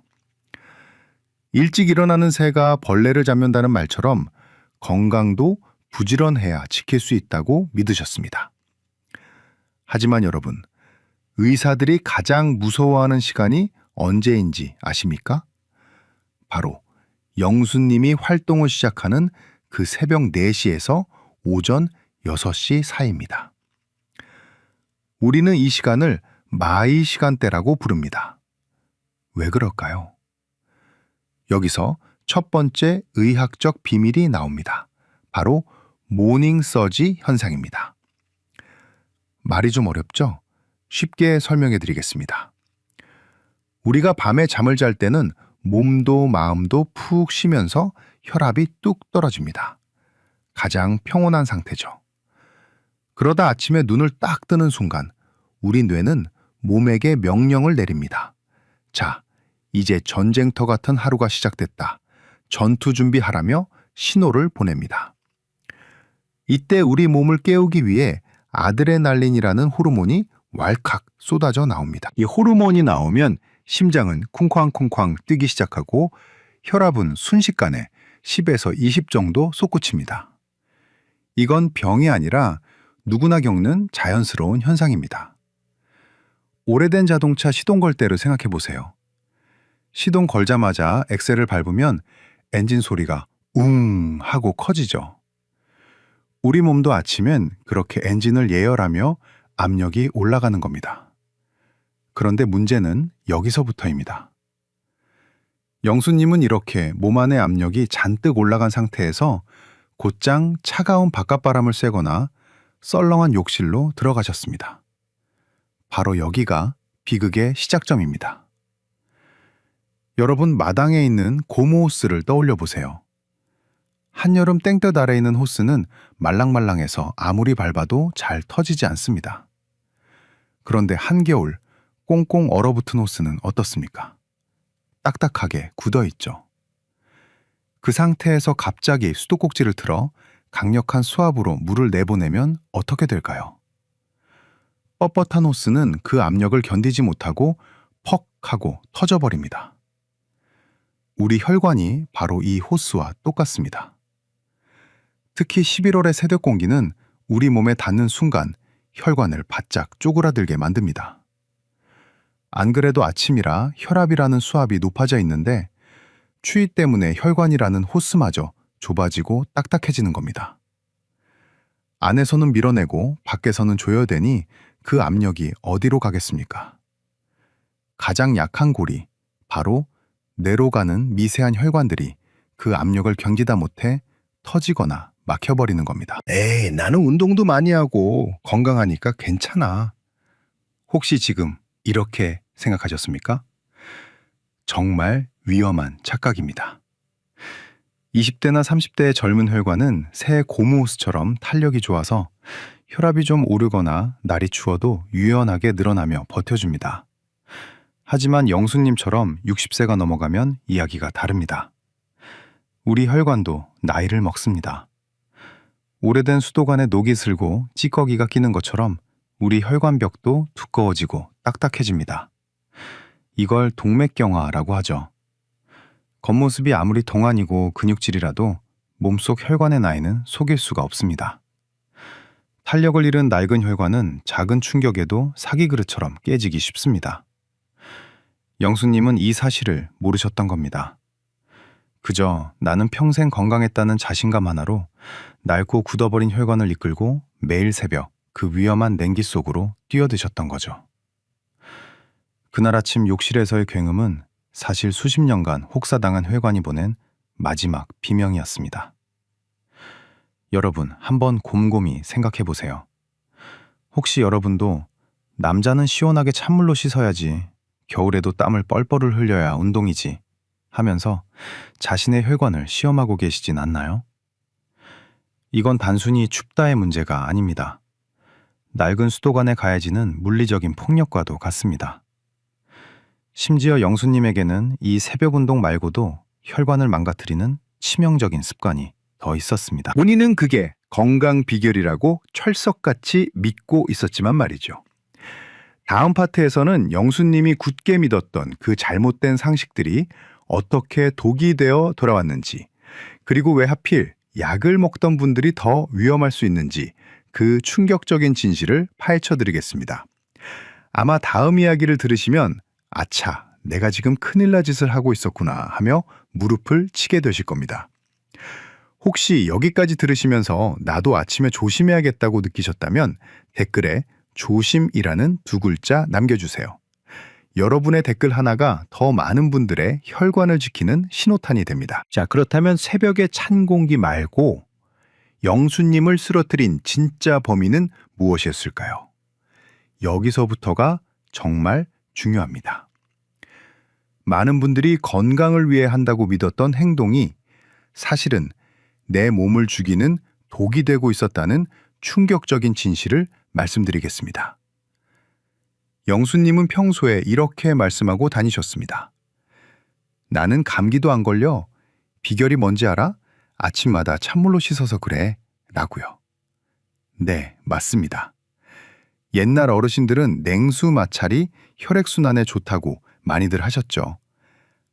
일찍 일어나는 새가 벌레를 잡는다는 말처럼 건강도 부지런해야 지킬 수 있다고 믿으셨습니다. 하지만 여러분, 의사들이 가장 무서워하는 시간이 언제인지 아십니까? 바로 영수님이 활동을 시작하는 그 새벽 4시에서 오전 6시 사이입니다. 우리는 이 시간을 마이 시간대라고 부릅니다. 왜 그럴까요? 여기서 첫 번째 의학적 비밀이 나옵니다. 바로 모닝 서지 현상입니다. 말이 좀 어렵죠? 쉽게 설명해 드리겠습니다. 우리가 밤에 잠을 잘 때는 몸도 마음도 푹 쉬면서 혈압이 뚝 떨어집니다. 가장 평온한 상태죠. 그러다 아침에 눈을 딱 뜨는 순간 우리 뇌는 몸에게 명령을 내립니다. 자, 이제 전쟁터 같은 하루가 시작됐다. 전투 준비하라며 신호를 보냅니다. 이때 우리 몸을 깨우기 위해 아드레날린이라는 호르몬이 왈칵 쏟아져 나옵니다. 이 호르몬이 나오면 심장은 쿵쾅쿵쾅 뛰기 시작하고 혈압은 순식간에 10에서 20 정도 솟구칩니다. 이건 병이 아니라 누구나 겪는 자연스러운 현상입니다. 오래된 자동차 시동 걸 때를 생각해 보세요. 시동 걸자마자 엑셀을 밟으면 엔진 소리가 웅 하고 커지죠. 우리 몸도 아침엔 그렇게 엔진을 예열하며 압력이 올라가는 겁니다. 그런데 문제는 여기서부터입니다. 영수님은 이렇게 몸 안의 압력이 잔뜩 올라간 상태에서 곧장 차가운 바깥바람을 쐬거나 썰렁한 욕실로 들어가셨습니다. 바로 여기가 비극의 시작점입니다. 여러분, 마당에 있는 고무 호스를 떠올려 보세요. 한여름 땡볕 아래 있는 호스는 말랑말랑해서 아무리 밟아도 잘 터지지 않습니다. 그런데 한겨울 꽁꽁 얼어붙은 호스는 어떻습니까? 딱딱하게 굳어 있죠. 그 상태에서 갑자기 수도꼭지를 틀어 강력한 수압으로 물을 내보내면 어떻게 될까요? 뻣뻣한 호스는 그 압력을 견디지 못하고 퍽 하고 터져버립니다. 우리 혈관이 바로 이 호스와 똑같습니다. 특히 11월의 새벽 공기는 우리 몸에 닿는 순간 혈관을 바짝 쪼그라들게 만듭니다. 안 그래도 아침이라 혈압이라는 수압이 높아져 있는데 추위 때문에 혈관이라는 호스마저 좁아지고 딱딱해지는 겁니다. 안에서는 밀어내고 밖에서는 조여대니 그 압력이 어디로 가겠습니까? 가장 약한 골이 바로 뇌로 가는 미세한 혈관들이 그 압력을 견디다 못해 터지거나 막혀버리는 겁니다. 에이, 나는 운동도 많이 하고 건강하니까 괜찮아. 혹시 지금 이렇게 생각하셨습니까? 정말 위험한 착각입니다. 20대나 30대의 젊은 혈관은 새 고무호스처럼 탄력이 좋아서 혈압이 좀 오르거나 날이 추워도 유연하게 늘어나며 버텨줍니다. 하지만 영수님처럼 60세가 넘어가면 이야기가 다릅니다. 우리 혈관도 나이를 먹습니다. 오래된 수도관에 녹이 슬고 찌꺼기가 끼는 것처럼 우리 혈관벽도 두꺼워지고 딱딱해집니다. 이걸 동맥경화라고 하죠. 겉모습이 아무리 동안이고 근육질이라도 몸속 혈관의 나이는 속일 수가 없습니다. 탄력을 잃은 낡은 혈관은 작은 충격에도 사기 그릇처럼 깨지기 쉽습니다. 영수님은 이 사실을 모르셨던 겁니다. 그저 나는 평생 건강했다는 자신감 하나로 낡고 굳어버린 혈관을 이끌고 매일 새벽 그 위험한 냉기 속으로 뛰어드셨던 거죠. 그날 아침 욕실에서의 굉음은 사실 수십 년간 혹사당한 혈관이 보낸 마지막 비명이었습니다. 여러분, 한번 곰곰이 생각해 보세요. 혹시 여러분도 남자는 시원하게 찬물로 씻어야지, 겨울에도 땀을 뻘뻘을 흘려야 운동이지 하면서 자신의 혈관을 시험하고 계시진 않나요? 이건 단순히 춥다의 문제가 아닙니다. 낡은 수도관에 가해지는 물리적인 폭력과도 같습니다. 심지어 영수님에게는 이 새벽 운동 말고도 혈관을 망가뜨리는 치명적인 습관이 더 있었습니다. 본인은 그게 건강 비결이라고 철석같이 믿고 있었지만 말이죠. 다음 파트에서는 영수님이 굳게 믿었던 그 잘못된 상식들이 어떻게 독이 되어 돌아왔는지, 그리고 왜 하필 약을 먹던 분들이 더 위험할 수 있는지 그 충격적인 진실을 파헤쳐 드리겠습니다. 아마 다음 이야기를 들으시면 아차, 내가 지금 큰일 날 짓을 하고 있었구나 하며 무릎을 치게 되실 겁니다. 혹시 여기까지 들으시면서 나도 아침에 조심해야겠다고 느끼셨다면 댓글에 조심이라는 2글자 남겨주세요. 여러분의 댓글 하나가 더 많은 분들의 혈관을 지키는 신호탄이 됩니다. 자, 그렇다면 새벽의 찬 공기 말고 영수님을 쓰러뜨린 진짜 범인은 무엇이었을까요? 여기서부터가 정말 중요합니다. 많은 분들이 건강을 위해 한다고 믿었던 행동이 사실은 내 몸을 죽이는 독이 되고 있었다는 충격적인 진실을 말씀드리겠습니다. 영수님은 평소에 이렇게 말씀하고 다니셨습니다. 나는 감기도 안 걸려. 비결이 뭔지 알아? 아침마다 찬물로 씻어서 그래. 라고요. 네, 맞습니다. 옛날 어르신들은 냉수 마찰이 혈액순환에 좋다고 많이들 하셨죠.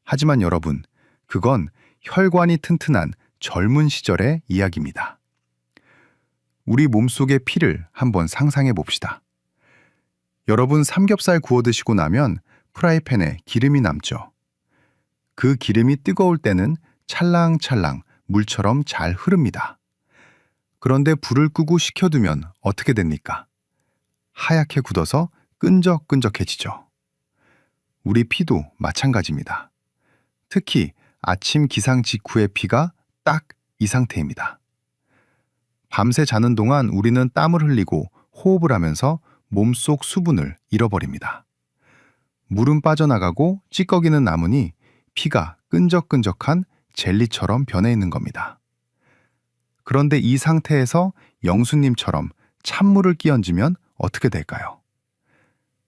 하지만 여러분, 그건 혈관이 튼튼한 젊은 시절의 이야기입니다. 우리 몸속의 피를 한번 상상해 봅시다. 여러분, 삼겹살 구워 드시고 나면 프라이팬에 기름이 남죠. 그 기름이 뜨거울 때는 찰랑찰랑 물처럼 잘 흐릅니다. 그런데 불을 끄고 식혀두면 어떻게 됩니까? 하얗게 굳어서 끈적끈적해지죠. 우리 피도 마찬가지입니다. 특히 아침 기상 직후의 피가 딱 이 상태입니다. 밤새 자는 동안 우리는 땀을 흘리고 호흡을 하면서 몸속 수분을 잃어버립니다. 물은 빠져나가고 찌꺼기는 남으니 피가 끈적끈적한 젤리처럼 변해 있는 겁니다. 그런데 이 상태에서 영수님처럼 찬물을 끼얹으면 어떻게 될까요?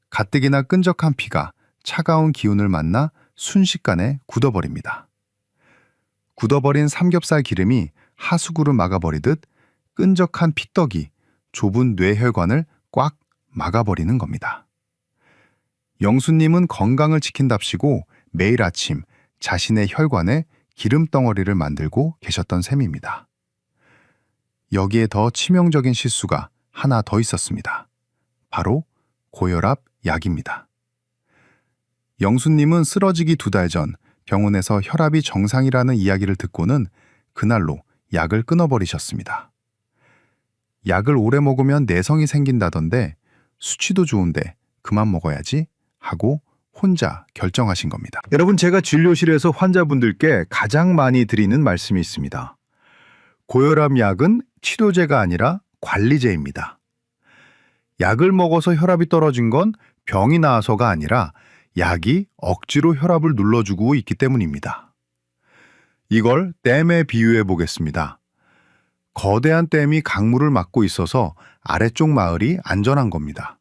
가뜩이나 끈적한 피가 차가운 기운을 만나 순식간에 굳어버립니다. 굳어버린 삼겹살 기름이 하수구를 막아버리듯 끈적한 피떡이 좁은 뇌혈관을 꽉 막아버리는 겁니다. 영수님은 건강을 지킨답시고 매일 아침 자신의 혈관에 기름덩어리를 만들고 계셨던 셈입니다. 여기에 더 치명적인 실수가 하나 더 있었습니다. 바로 고혈압 약입니다. 영수님은 쓰러지기 2달 전 병원에서 혈압이 정상이라는 이야기를 듣고는 그날로 약을 끊어버리셨습니다. 약을 오래 먹으면 내성이 생긴다던데 수치도 좋은데 그만 먹어야지 하고 혼자 결정하신 겁니다. 여러분, 제가 진료실에서 환자분들께 가장 많이 드리는 말씀이 있습니다. 고혈압 약은 치료제가 아니라 관리제입니다. 약을 먹어서 혈압이 떨어진 건 병이 나아서가 아니라 약이 억지로 혈압을 눌러주고 있기 때문입니다. 이걸 댐에 비유해 보겠습니다. 거대한 댐이 강물을 막고 있어서 아래쪽 마을이 안전한 겁니다.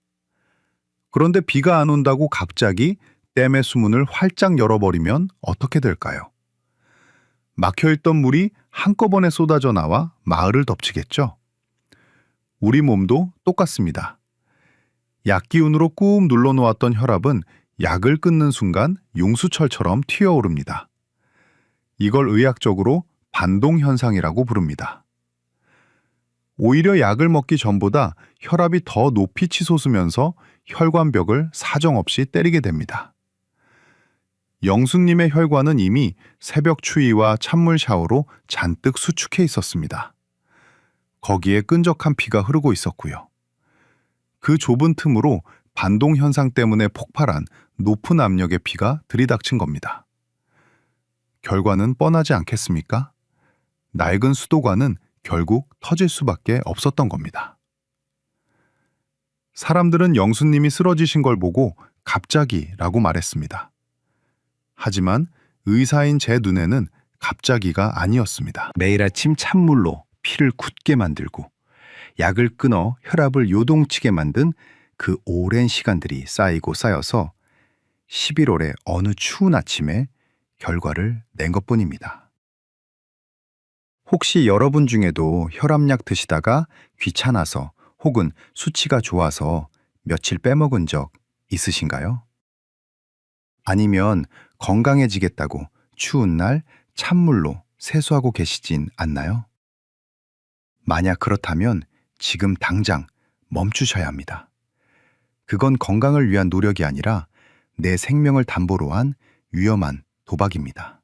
그런데 비가 안 온다고 갑자기 댐의 수문을 활짝 열어버리면 어떻게 될까요? 막혀있던 물이 한꺼번에 쏟아져 나와 마을을 덮치겠죠? 우리 몸도 똑같습니다. 약 기운으로 꾹 눌러놓았던 혈압은 약을 끊는 순간 용수철처럼 튀어오릅니다. 이걸 의학적으로 반동현상이라고 부릅니다. 오히려 약을 먹기 전보다 혈압이 더 높이 치솟으면서 혈관벽을 사정없이 때리게 됩니다. 영숙님의 혈관은 이미 새벽 추위와 찬물 샤워로 잔뜩 수축해 있었습니다. 거기에 끈적한 피가 흐르고 있었고요. 그 좁은 틈으로 반동 현상 때문에 폭발한 높은 압력의 피가 들이닥친 겁니다. 결과는 뻔하지 않겠습니까? 낡은 수도관은 결국 터질 수밖에 없었던 겁니다. 사람들은 영수님이 쓰러지신 걸 보고 갑자기라고 말했습니다. 하지만 의사인 제 눈에는 갑자기가 아니었습니다. 매일 아침 찬물로 피를 굳게 만들고 약을 끊어 혈압을 요동치게 만든 그 오랜 시간들이 쌓이고 쌓여서 11월의 어느 추운 아침에 결과를 낸 것뿐입니다. 혹시 여러분 중에도 혈압약 드시다가 귀찮아서 혹은 수치가 좋아서 며칠 빼먹은 적 있으신가요? 아니면 건강해지겠다고 추운 날 찬물로 세수하고 계시진 않나요? 만약 그렇다면 지금 당장 멈추셔야 합니다. 그건 건강을 위한 노력이 아니라 내 생명을 담보로 한 위험한 도박입니다.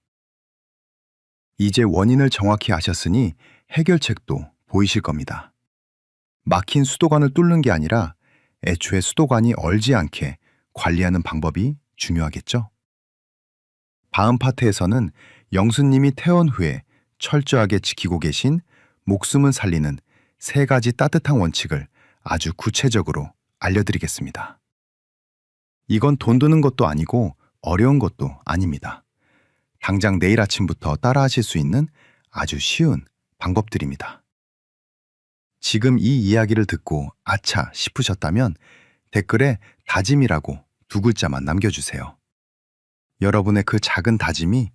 이제 원인을 정확히 아셨으니 해결책도 보이실 겁니다. 막힌 수도관을 뚫는 게 아니라 애초에 수도관이 얼지 않게 관리하는 방법이 중요하겠죠? 다음 파트에서는 영수님이 퇴원 후에 철저하게 지키고 계신 목숨을 살리는 3가지 따뜻한 원칙을 아주 구체적으로 알려드리겠습니다. 이건 돈 드는 것도 아니고 어려운 것도 아닙니다. 당장 내일 아침부터 따라하실 수 있는 아주 쉬운 방법들입니다. 지금 이 이야기를 듣고 아차 싶으셨다면 댓글에 다짐이라고 2글자만 남겨주세요. 여러분의 그 작은 다짐이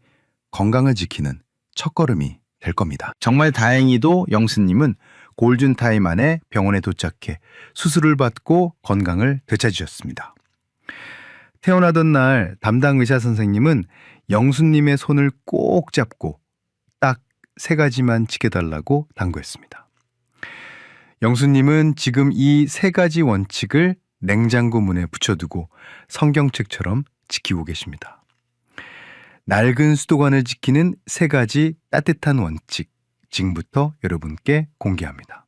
건강을 지키는 첫걸음이 될 겁니다. 정말 다행히도 영수님은 골든타임 안에 병원에 도착해 수술을 받고 건강을 되찾으셨습니다. 태어나던 날 담당 의사 선생님은 영수님의 손을 꼭 잡고 딱 3가지만 지켜달라고 당부했습니다. 영수님은 지금 이 3가지 원칙을 냉장고 문에 붙여두고 성경책처럼 지키고 계십니다. 낡은 수도관을 지키는 3가지 따뜻한 원칙, 지금부터 여러분께 공개합니다.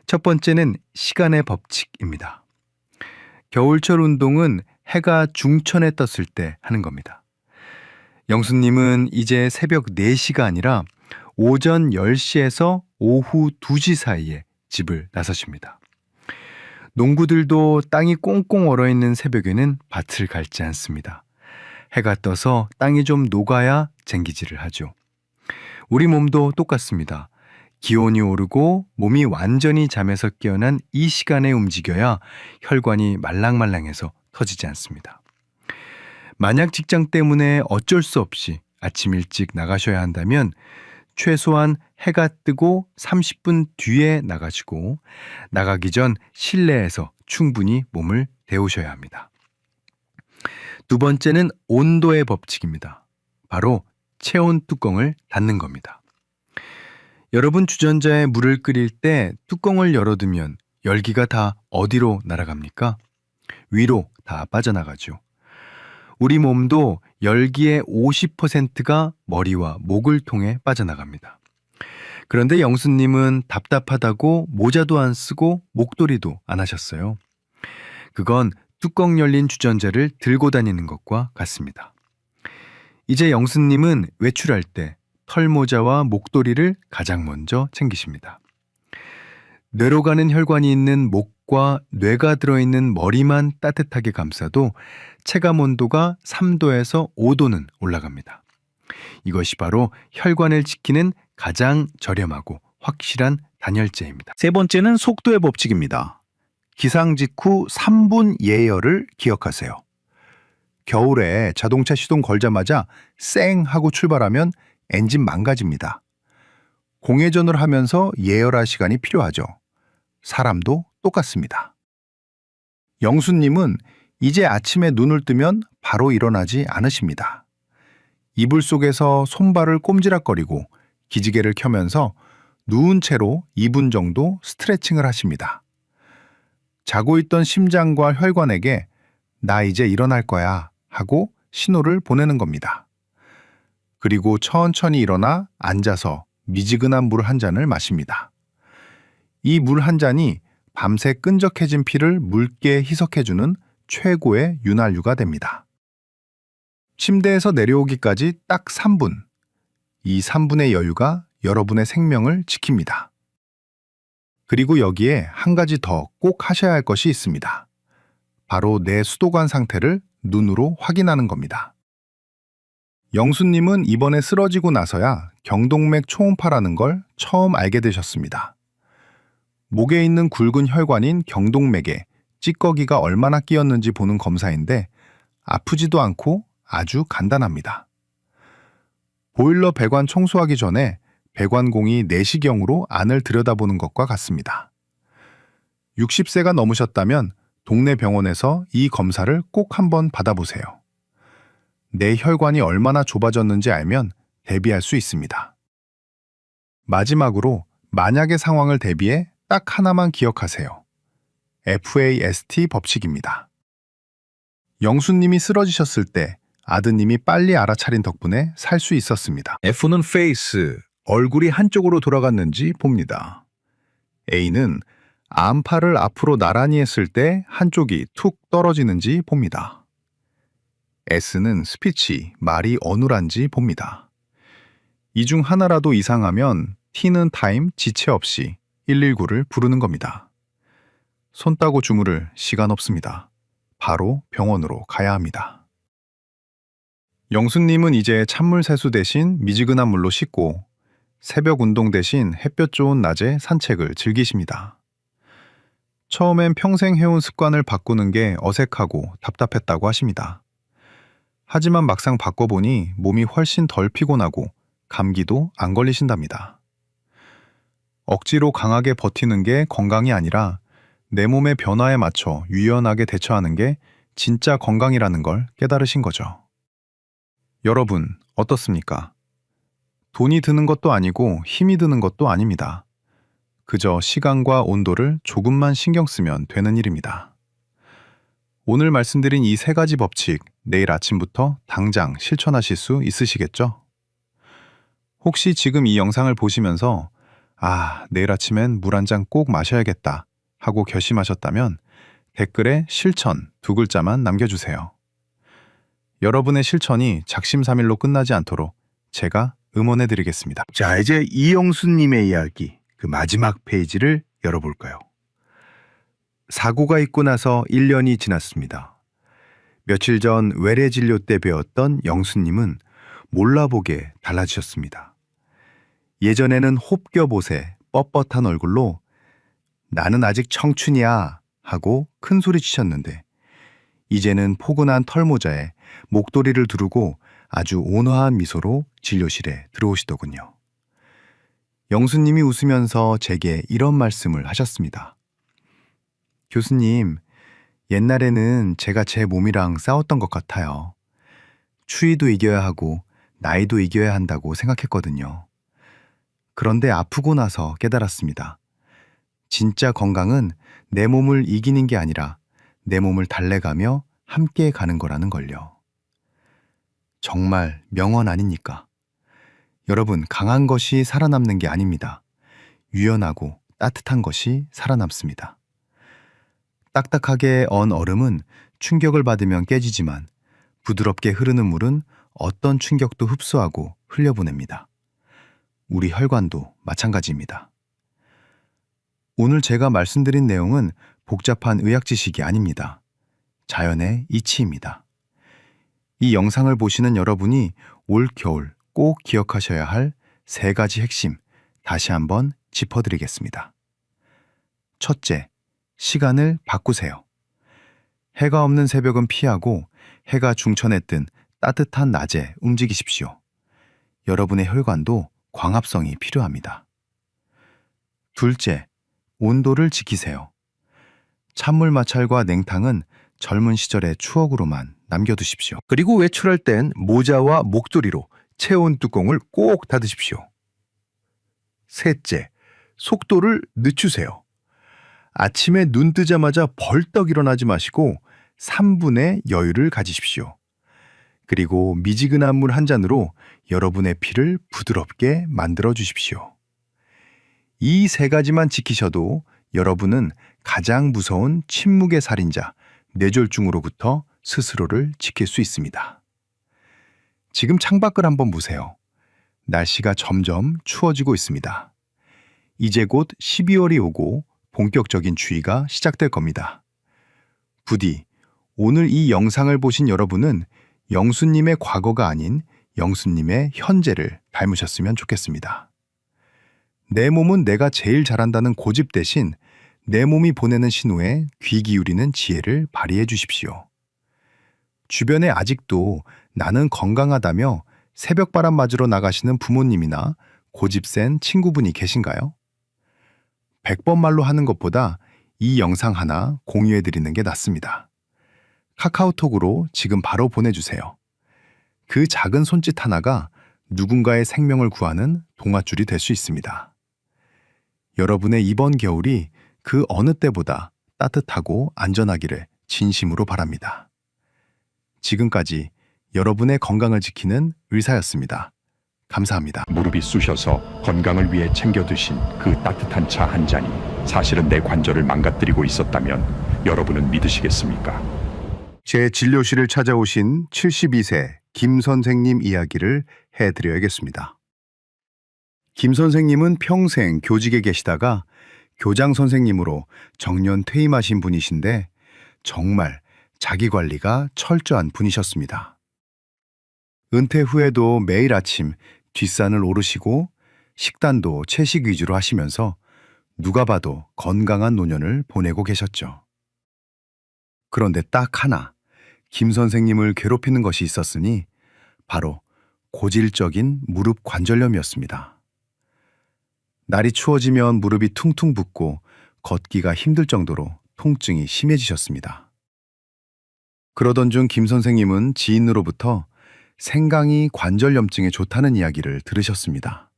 첫 번째는 시간의 법칙입니다. 겨울철 운동은 해가 중천에 떴을 때 하는 겁니다. 영수님은 이제 새벽 4시가 아니라 오전 10시에서 오후 2시 사이에 집을 나서십니다. 농부들도 땅이 꽁꽁 얼어있는 새벽에는 밭을 갈지 않습니다. 해가 떠서 땅이 좀 녹아야 쟁기질을 하죠. 우리 몸도 똑같습니다. 기온이 오르고 몸이 완전히 잠에서 깨어난 이 시간에 움직여야 혈관이 말랑말랑해서 터지지 않습니다. 만약 직장 때문에 어쩔 수 없이 아침 일찍 나가셔야 한다면 최소한 해가 뜨고 30분 뒤에 나가시고 나가기 전 실내에서 충분히 몸을 데우셔야 합니다. 2번째는 온도의 법칙입니다. 바로 체온 뚜껑을 닫는 겁니다. 여러분 주전자에 물을 끓일 때 뚜껑을 열어두면 열기가 다 어디로 날아갑니까? 위로 다 빠져나가죠. 우리 몸도 열기의 50%가 머리와 목을 통해 빠져나갑니다. 그런데 영수님은 답답하다고 모자도 안 쓰고 목도리도 안 하셨어요. 그건 뚜껑 열린 주전자를 들고 다니는 것과 같습니다. 이제 영수님은 외출할 때 털모자와 목도리를 가장 먼저 챙기십니다. 뇌로 가는 혈관이 있는 목과 뇌가 들어있는 머리만 따뜻하게 감싸도 체감 온도가 3도에서 5도는 올라갑니다. 이것이 바로 혈관을 지키는 가장 저렴하고 확실한 단열재입니다. 3번째는 속도의 법칙입니다. 기상 직후 3분 예열을 기억하세요. 겨울에 자동차 시동 걸자마자 쌩 하고 출발하면 엔진 망가집니다. 공회전을 하면서 예열할 시간이 필요하죠. 사람도 똑같습니다. 영수님은 이제 아침에 눈을 뜨면 바로 일어나지 않으십니다. 이불 속에서 손발을 꼼지락거리고 기지개를 켜면서 누운 채로 2분 정도 스트레칭을 하십니다. 자고 있던 심장과 혈관에게 나 이제 일어날 거야 하고 신호를 보내는 겁니다. 그리고 천천히 일어나 앉아서 미지근한 물 한 잔을 마십니다. 이 물 한 잔이 밤새 끈적해진 피를 묽게 희석해주는 최고의 윤활유가 됩니다. 침대에서 내려오기까지 딱 3분. 이 3분의 여유가 여러분의 생명을 지킵니다. 그리고 여기에 한 가지 더 꼭 하셔야 할 것이 있습니다. 바로 내 수도관 상태를 눈으로 확인하는 겁니다. 영수님은 이번에 쓰러지고 나서야 경동맥 초음파라는 걸 처음 알게 되셨습니다. 목에 있는 굵은 혈관인 경동맥에 찌꺼기가 얼마나 끼었는지 보는 검사인데 아프지도 않고 아주 간단합니다. 보일러 배관 청소하기 전에 배관공이 내시경으로 안을 들여다보는 것과 같습니다. 60세가 넘으셨다면 동네 병원에서 이 검사를 꼭 한번 받아보세요. 내 혈관이 얼마나 좁아졌는지 알면 대비할 수 있습니다. 마지막으로 만약의 상황을 대비해 딱 하나만 기억하세요. FAST 법칙입니다. 영수님이 쓰러지셨을 때 아드님이 빨리 알아차린 덕분에 살 수 있었습니다. F는 페이스, 얼굴이 한쪽으로 돌아갔는지 봅니다. A는 암팔을 앞으로 나란히 했을 때 한쪽이 툭 떨어지는지 봅니다. S는 스피치, 말이 어눌한지 봅니다. 이 중 하나라도 이상하면 T는 타임, 지체 없이 119를 부르는 겁니다. 손 따고 주무를 시간 없습니다. 바로 병원으로 가야 합니다. 영수님은 이제 찬물 세수 대신 미지근한 물로 씻고 새벽 운동 대신 햇볕 좋은 낮에 산책을 즐기십니다. 처음엔 평생 해온 습관을 바꾸는 게 어색하고 답답했다고 하십니다. 하지만 막상 바꿔보니 몸이 훨씬 덜 피곤하고 감기도 안 걸리신답니다. 억지로 강하게 버티는 게 건강이 아니라 내 몸의 변화에 맞춰 유연하게 대처하는 게 진짜 건강이라는 걸 깨달으신 거죠. 여러분, 어떻습니까? 돈이 드는 것도 아니고 힘이 드는 것도 아닙니다. 그저 시간과 온도를 조금만 신경 쓰면 되는 일입니다. 오늘 말씀드린 이 3가지 법칙, 내일 아침부터 당장 실천하실 수 있으시겠죠? 혹시 지금 이 영상을 보시면서 내일 아침엔 물 한 잔 꼭 마셔야겠다 하고 결심하셨다면 댓글에 실천 2글자만 남겨주세요. 여러분의 실천이 작심삼일로 끝나지 않도록 제가 응원해드리겠습니다. 자, 이제 이영수님의 이야기, 그 마지막 페이지를 열어볼까요? 사고가 있고 나서 1년이 지났습니다. 며칠 전 외래 진료 때 배웠던 영수님은 몰라보게 달라지셨습니다. 예전에는 혹겨보세 뻣뻣한 얼굴로 나는 아직 청춘이야 하고 큰 소리 치셨는데 이제는 포근한 털모자에 목도리를 두르고 아주 온화한 미소로 진료실에 들어오시더군요. 영수님이 웃으면서 제게 이런 말씀을 하셨습니다. 교수님, 옛날에는 제가 제 몸이랑 싸웠던 것 같아요. 추위도 이겨야 하고 나이도 이겨야 한다고 생각했거든요. 그런데 아프고 나서 깨달았습니다. 진짜 건강은 내 몸을 이기는 게 아니라 내 몸을 달래가며 함께 가는 거라는 걸요. 정말 명언 아닙니까? 여러분, 강한 것이 살아남는 게 아닙니다. 유연하고 따뜻한 것이 살아남습니다. 딱딱하게 언 얼음은 충격을 받으면 깨지지만 부드럽게 흐르는 물은 어떤 충격도 흡수하고 흘려보냅니다. 우리 혈관도 마찬가지입니다. 오늘 제가 말씀드린 내용은 복잡한 의학 지식이 아닙니다. 자연의 이치입니다. 이 영상을 보시는 여러분이 올 겨울 꼭 기억하셔야 할 3가지 핵심 다시 한번 짚어드리겠습니다. 첫째, 시간을 바꾸세요. 해가 없는 새벽은 피하고 해가 중천에 뜬 따뜻한 낮에 움직이십시오. 여러분의 혈관도 광합성이 필요합니다. 둘째, 온도를 지키세요. 찬물 마찰과 냉탕은 젊은 시절의 추억으로만 남겨두십시오. 그리고 외출할 땐 모자와 목도리로 체온 뚜껑을 꼭 닫으십시오. 셋째, 속도를 늦추세요. 아침에 눈 뜨자마자 벌떡 일어나지 마시고 3분의 여유를 가지십시오. 그리고 미지근한 물 한 잔으로 여러분의 피를 부드럽게 만들어 주십시오. 이 3가지만 지키셔도 여러분은 가장 무서운 침묵의 살인자, 뇌졸중으로부터 스스로를 지킬 수 있습니다. 지금 창밖을 한번 보세요. 날씨가 점점 추워지고 있습니다. 이제 곧 12월이 오고 본격적인 추위가 시작될 겁니다. 부디 오늘 이 영상을 보신 여러분은 영수님의 과거가 아닌 영수님의 현재를 닮으셨으면 좋겠습니다. 내 몸은 내가 제일 잘한다는 고집 대신 내 몸이 보내는 신호에 귀 기울이는 지혜를 발휘해 주십시오. 주변에 아직도 나는 건강하다며 새벽바람 맞으러 나가시는 부모님이나 고집 센 친구분이 계신가요? 100번 말로 하는 것보다 이 영상 하나 공유해 드리는 게 낫습니다. 카카오톡으로 지금 바로 보내주세요. 그 작은 손짓 하나가 누군가의 생명을 구하는 동아줄이 될 수 있습니다. 여러분의 이번 겨울이 그 어느 때보다 따뜻하고 안전하기를 진심으로 바랍니다. 지금까지 여러분의 건강을 지키는 의사였습니다. 감사합니다. 무릎이 쑤셔서 건강을 위해 챙겨 드신 그 따뜻한 차 한 잔이 사실은 내 관절을 망가뜨리고 있었다면 여러분은 믿으시겠습니까? 제 진료실을 찾아오신 72세 김 선생님 이야기를 해드려야겠습니다. 김 선생님은 평생 교직에 계시다가 교장 선생님으로 정년 퇴임하신 분이신데 정말 자기 관리가 철저한 분이셨습니다. 은퇴 후에도 매일 아침 뒷산을 오르시고 식단도 채식 위주로 하시면서 누가 봐도 건강한 노년을 보내고 계셨죠. 그런데 딱 하나 김 선생님을 괴롭히는 것이 있었으니 바로 고질적인 무릎 관절염이었습니다. 날이 추워지면 무릎이 퉁퉁 붓고 걷기가 힘들 정도로 통증이 심해지셨습니다. 그러던 중 김 선생님은 지인으로부터 생강이 관절염증에 좋다는 이야기를 들으셨습니다.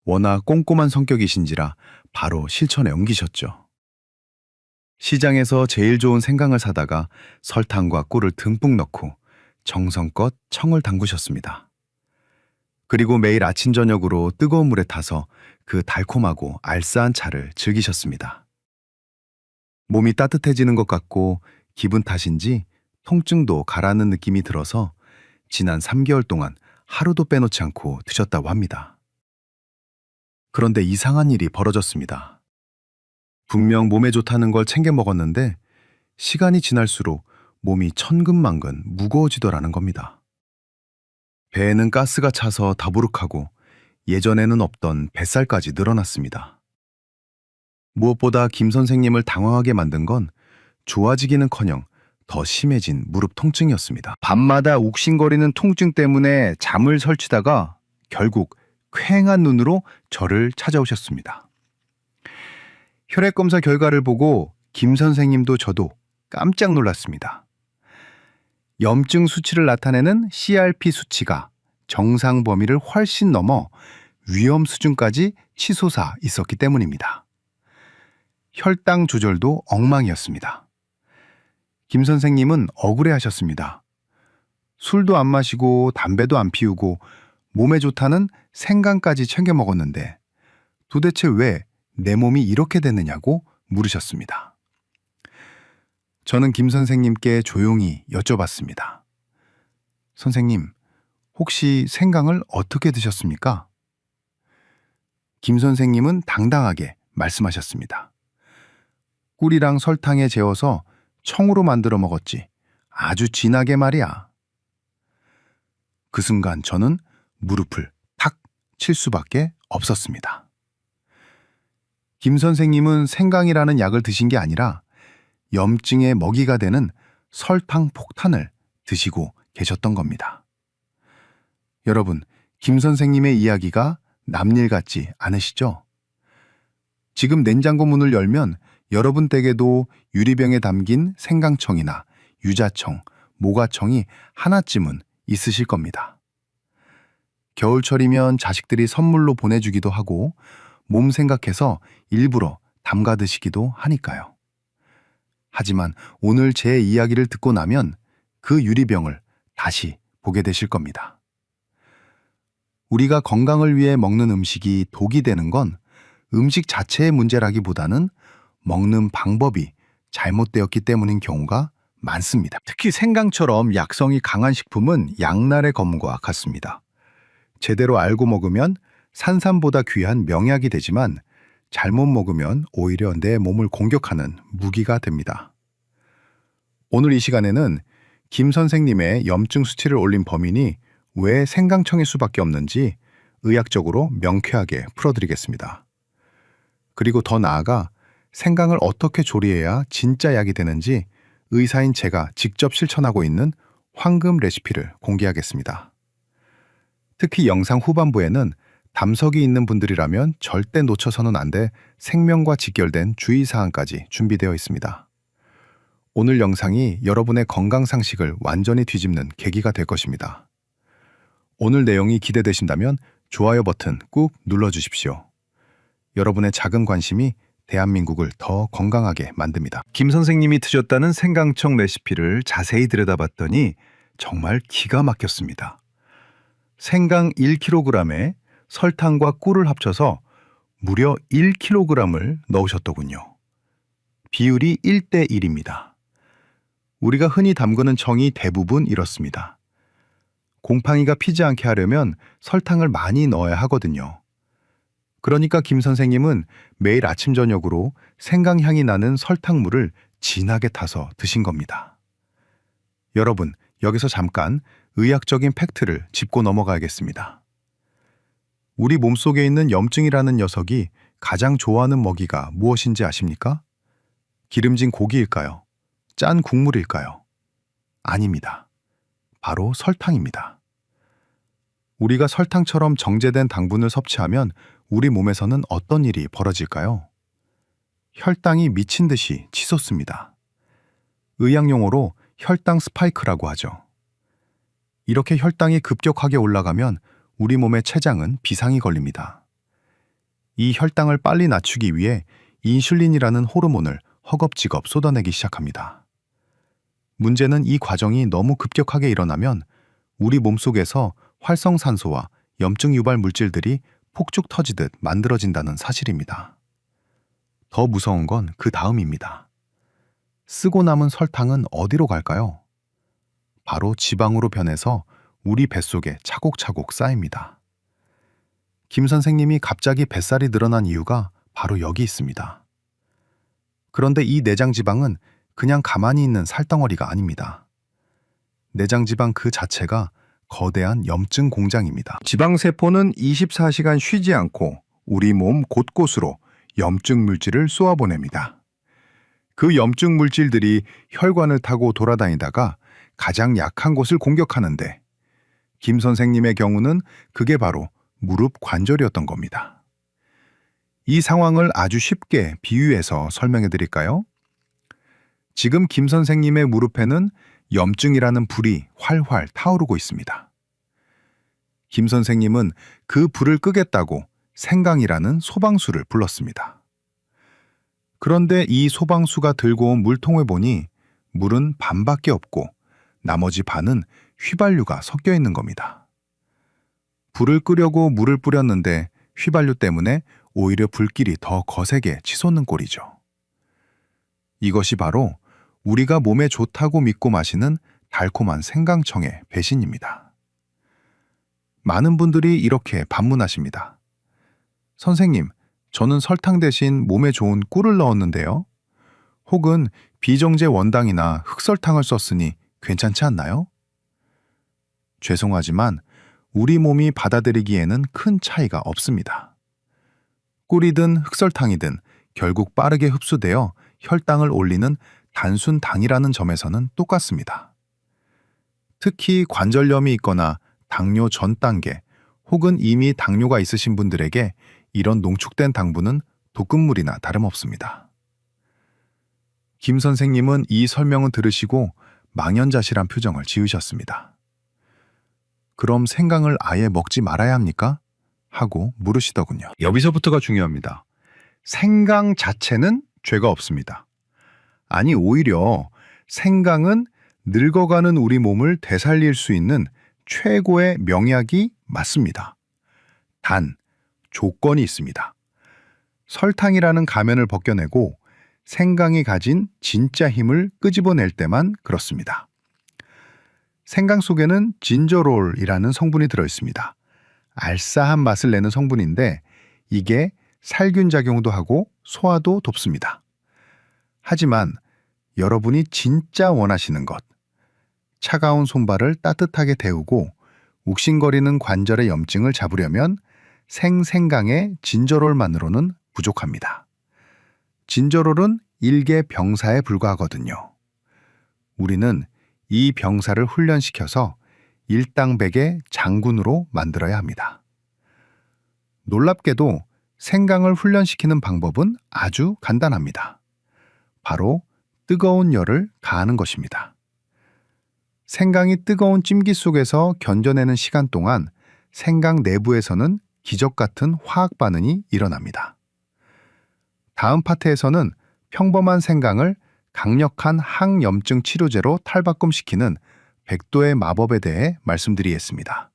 워낙 꼼꼼한 성격이신지라 바로 실천에 옮기셨죠. 시장에서 제일 좋은 생강을 사다가 설탕과 꿀을 듬뿍 넣고 정성껏 청을 담그셨습니다. 그리고 매일 아침 저녁으로 뜨거운 물에 타서 그 달콤하고 알싸한 차를 즐기셨습니다. 몸이 따뜻해지는 것 같고 기분 탓인지 통증도 가라앉는 느낌이 들어서 지난 3개월 동안 하루도 빼놓지 않고 드셨다고 합니다. 그런데 이상한 일이 벌어졌습니다. 분명 몸에 좋다는 걸 챙겨 먹었는데 시간이 지날수록 몸이 천근만근 무거워지더라는 겁니다. 배에는 가스가 차서 더부룩하고 예전에는 없던 뱃살까지 늘어났습니다. 무엇보다 김 선생님을 당황하게 만든 건 좋아지기는커녕 더 심해진 무릎 통증이었습니다. 밤마다 욱신거리는 통증 때문에 잠을 설치다가 결국 퀭한 눈으로 저를 찾아오셨습니다. 혈액검사 결과를 보고 김 선생님도 저도 깜짝 놀랐습니다. 염증 수치를 나타내는 CRP 수치가 정상 범위를 훨씬 넘어 위험 수준까지 치솟아 있었기 때문입니다. 혈당 조절도 엉망이었습니다. 김 선생님은 억울해하셨습니다. 술도 안 마시고 담배도 안 피우고 몸에 좋다는 생강까지 챙겨 먹었는데 도대체 왜 내 몸이 이렇게 됐느냐고 물으셨습니다. 저는 김 선생님께 조용히 여쭤봤습니다. 선생님, 혹시 생강을 어떻게 드셨습니까? 김 선생님은 당당하게 말씀하셨습니다. 꿀이랑 설탕에 재워서 청으로 만들어 먹었지. 아주 진하게 말이야. 그 순간 저는 무릎을 탁 칠 수밖에 없었습니다. 김 선생님은 생강이라는 약을 드신 게 아니라 염증의 먹이가 되는 설탕 폭탄을 드시고 계셨던 겁니다. 여러분, 김 선생님의 이야기가 남일 같지 않으시죠? 지금 냉장고 문을 열면 여러분 댁에도 유리병에 담긴 생강청이나 유자청, 모과청이 하나쯤은 있으실 겁니다. 겨울철이면 자식들이 선물로 보내주기도 하고 몸 생각해서 일부러 담가 드시기도 하니까요. 하지만 오늘 제 이야기를 듣고 나면 그 유리병을 다시 보게 되실 겁니다. 우리가 건강을 위해 먹는 음식이 독이 되는 건 음식 자체의 문제라기보다는 먹는 방법이 잘못되었기 때문인 경우가 많습니다. 특히 생강처럼 약성이 강한 식품은 양날의 검과 같습니다. 제대로 알고 먹으면 산삼보다 귀한 명약이 되지만 잘못 먹으면 오히려 내 몸을 공격하는 무기가 됩니다. 오늘 이 시간에는 김 선생님의 염증 수치를 올린 범인이 왜 생강청일 수밖에 없는지 의학적으로 명쾌하게 풀어드리겠습니다. 그리고 더 나아가 생강을 어떻게 조리해야 진짜 약이 되는지 의사인 제가 직접 실천하고 있는 황금 레시피를 공개하겠습니다. 특히 영상 후반부에는 담석이 있는 분들이라면 절대 놓쳐서는 안 될 생명과 직결된 주의사항까지 준비되어 있습니다. 오늘 영상이 여러분의 건강 상식을 완전히 뒤집는 계기가 될 것입니다. 오늘 내용이 기대되신다면 좋아요 버튼 꾹 눌러주십시오. 여러분의 작은 관심이 대한민국을 더 건강하게 만듭니다. 김 선생님이 트셨다는 생강청 레시피를 자세히 들여다봤더니 정말 기가 막혔습니다. 생강 1kg에 설탕과 꿀을 합쳐서 무려 1kg을 넣으셨더군요. 비율이 1:1입니다. 우리가 흔히 담그는 청이 대부분 이렇습니다. 곰팡이가 피지 않게 하려면 설탕을 많이 넣어야 하거든요. 그러니까 김 선생님은 매일 아침 저녁으로 생강향이 나는 설탕물을 진하게 타서 드신 겁니다. 여러분, 여기서 잠깐 의학적인 팩트를 짚고 넘어가야겠습니다. 우리 몸속에 있는 염증이라는 녀석이 가장 좋아하는 먹이가 무엇인지 아십니까? 기름진 고기일까요? 짠 국물일까요? 아닙니다. 바로 설탕입니다. 우리가 설탕처럼 정제된 당분을 섭취하면 우리 몸에서는 어떤 일이 벌어질까요? 혈당이 미친 듯이 치솟습니다. 의학용어로 혈당 스파이크라고 하죠. 이렇게 혈당이 급격하게 올라가면 우리 몸의 췌장은 비상이 걸립니다. 이 혈당을 빨리 낮추기 위해 인슐린이라는 호르몬을 허겁지겁 쏟아내기 시작합니다. 문제는 이 과정이 너무 급격하게 일어나면 우리 몸속에서 활성산소와 염증 유발 물질들이 폭죽 터지듯 만들어진다는 사실입니다. 더 무서운 건 그 다음입니다. 쓰고 남은 설탕은 어디로 갈까요? 바로 지방으로 변해서 우리 뱃속에 차곡차곡 쌓입니다. 김 선생님이 갑자기 뱃살이 늘어난 이유가 바로 여기 있습니다. 그런데 이 내장지방은 그냥 가만히 있는 살덩어리가 아닙니다. 내장지방 그 자체가 거대한 염증 공장입니다. 지방세포는 24시간 쉬지 않고 우리 몸 곳곳으로 염증 물질을 쏘아보냅니다. 그 염증 물질들이 혈관을 타고 돌아다니다가 가장 약한 곳을 공격하는데 김 선생님의 경우는 그게 바로 무릎 관절이었던 겁니다. 이 상황을 아주 쉽게 비유해서 설명해 드릴까요? 지금 김 선생님의 무릎에는 염증이라는 불이 활활 타오르고 있습니다. 김 선생님은 그 불을 끄겠다고 생강이라는 소방수를 불렀습니다. 그런데 이 소방수가 들고 온 물통을 보니 물은 반밖에 없고 나머지 반은 휘발유가 섞여 있는 겁니다. 불을 끄려고 물을 뿌렸는데 휘발유 때문에 오히려 불길이 더 거세게 치솟는 꼴이죠. 이것이 바로 우리가 몸에 좋다고 믿고 마시는 달콤한 생강청의 배신입니다. 많은 분들이 이렇게 반문하십니다. 선생님, 저는 설탕 대신 몸에 좋은 꿀을 넣었는데요. 혹은 비정제 원당이나 흑설탕을 썼으니 괜찮지 않나요? 죄송하지만 우리 몸이 받아들이기에는 큰 차이가 없습니다. 꿀이든 흑설탕이든 결국 빠르게 흡수되어 혈당을 올리는 단순 당이라는 점에서는 똑같습니다. 특히 관절염이 있거나 당뇨 전 단계 혹은 이미 당뇨가 있으신 분들에게 이런 농축된 당분은 독극물이나 다름없습니다. 김 선생님은 이 설명을 들으시고 망연자실한 표정을 지으셨습니다. 그럼 생강을 아예 먹지 말아야 합니까? 하고 물으시더군요. 여기서부터가 중요합니다. 생강 자체는 죄가 없습니다. 아니, 오히려 생강은 늙어가는 우리 몸을 되살릴 수 있는 최고의 명약이 맞습니다. 단, 조건이 있습니다. 설탕이라는 가면을 벗겨내고 생강이 가진 진짜 힘을 끄집어낼 때만 그렇습니다. 생강 속에는 진저롤이라는 성분이 들어있습니다. 알싸한 맛을 내는 성분인데 이게 살균 작용도 하고 소화도 돕습니다. 하지만 여러분이 진짜 원하시는 것, 차가운 손발을 따뜻하게 데우고 욱신거리는 관절의 염증을 잡으려면 생생강의 진저롤만으로는 부족합니다. 진저롤은 일개 병사에 불과하거든요. 우리는 이 병사를 훈련시켜서 일당백의 장군으로 만들어야 합니다. 놀랍게도 생강을 훈련시키는 방법은 아주 간단합니다. 바로 뜨거운 열을 가하는 것입니다. 생강이 뜨거운 찜기 속에서 견뎌내는 시간 동안 생강 내부에서는 기적 같은 화학 반응이 일어납니다. 다음 파트에서는 평범한 생강을 강력한 항염증 치료제로 탈바꿈시키는 100도의 마법에 대해 말씀드리겠습니다.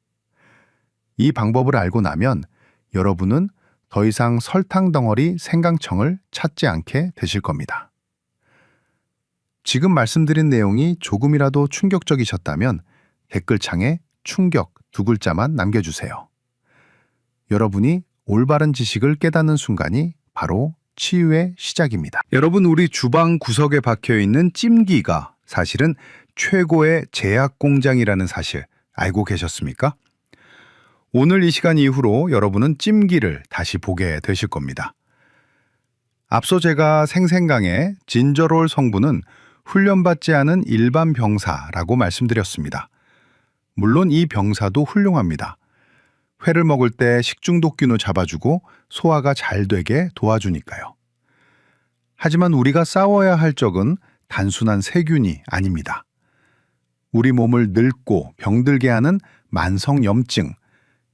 이 방법을 알고 나면 여러분은 더 이상 설탕 덩어리 생강청을 찾지 않게 되실 겁니다. 지금 말씀드린 내용이 조금이라도 충격적이셨다면 댓글창에 충격 2글자만 남겨주세요. 여러분이 올바른 지식을 깨닫는 순간이 바로 치유의 시작입니다. 여러분, 우리 주방 구석에 박혀 있는 찜기가 사실은 최고의 제약 공장이라는 사실 알고 계셨습니까? 오늘 이 시간 이후로 여러분은 찜기를 다시 보게 되실 겁니다. 앞서 제가 생생강의 진저롤 성분은 훈련받지 않은 일반 병사라고 말씀드렸습니다. 물론 이 병사도 훌륭합니다. 회를 먹을 때 식중독균을 잡아주고 소화가 잘 되게 도와주니까요. 하지만 우리가 싸워야 할 적은 단순한 세균이 아닙니다. 우리 몸을 늙고 병들게 하는 만성염증,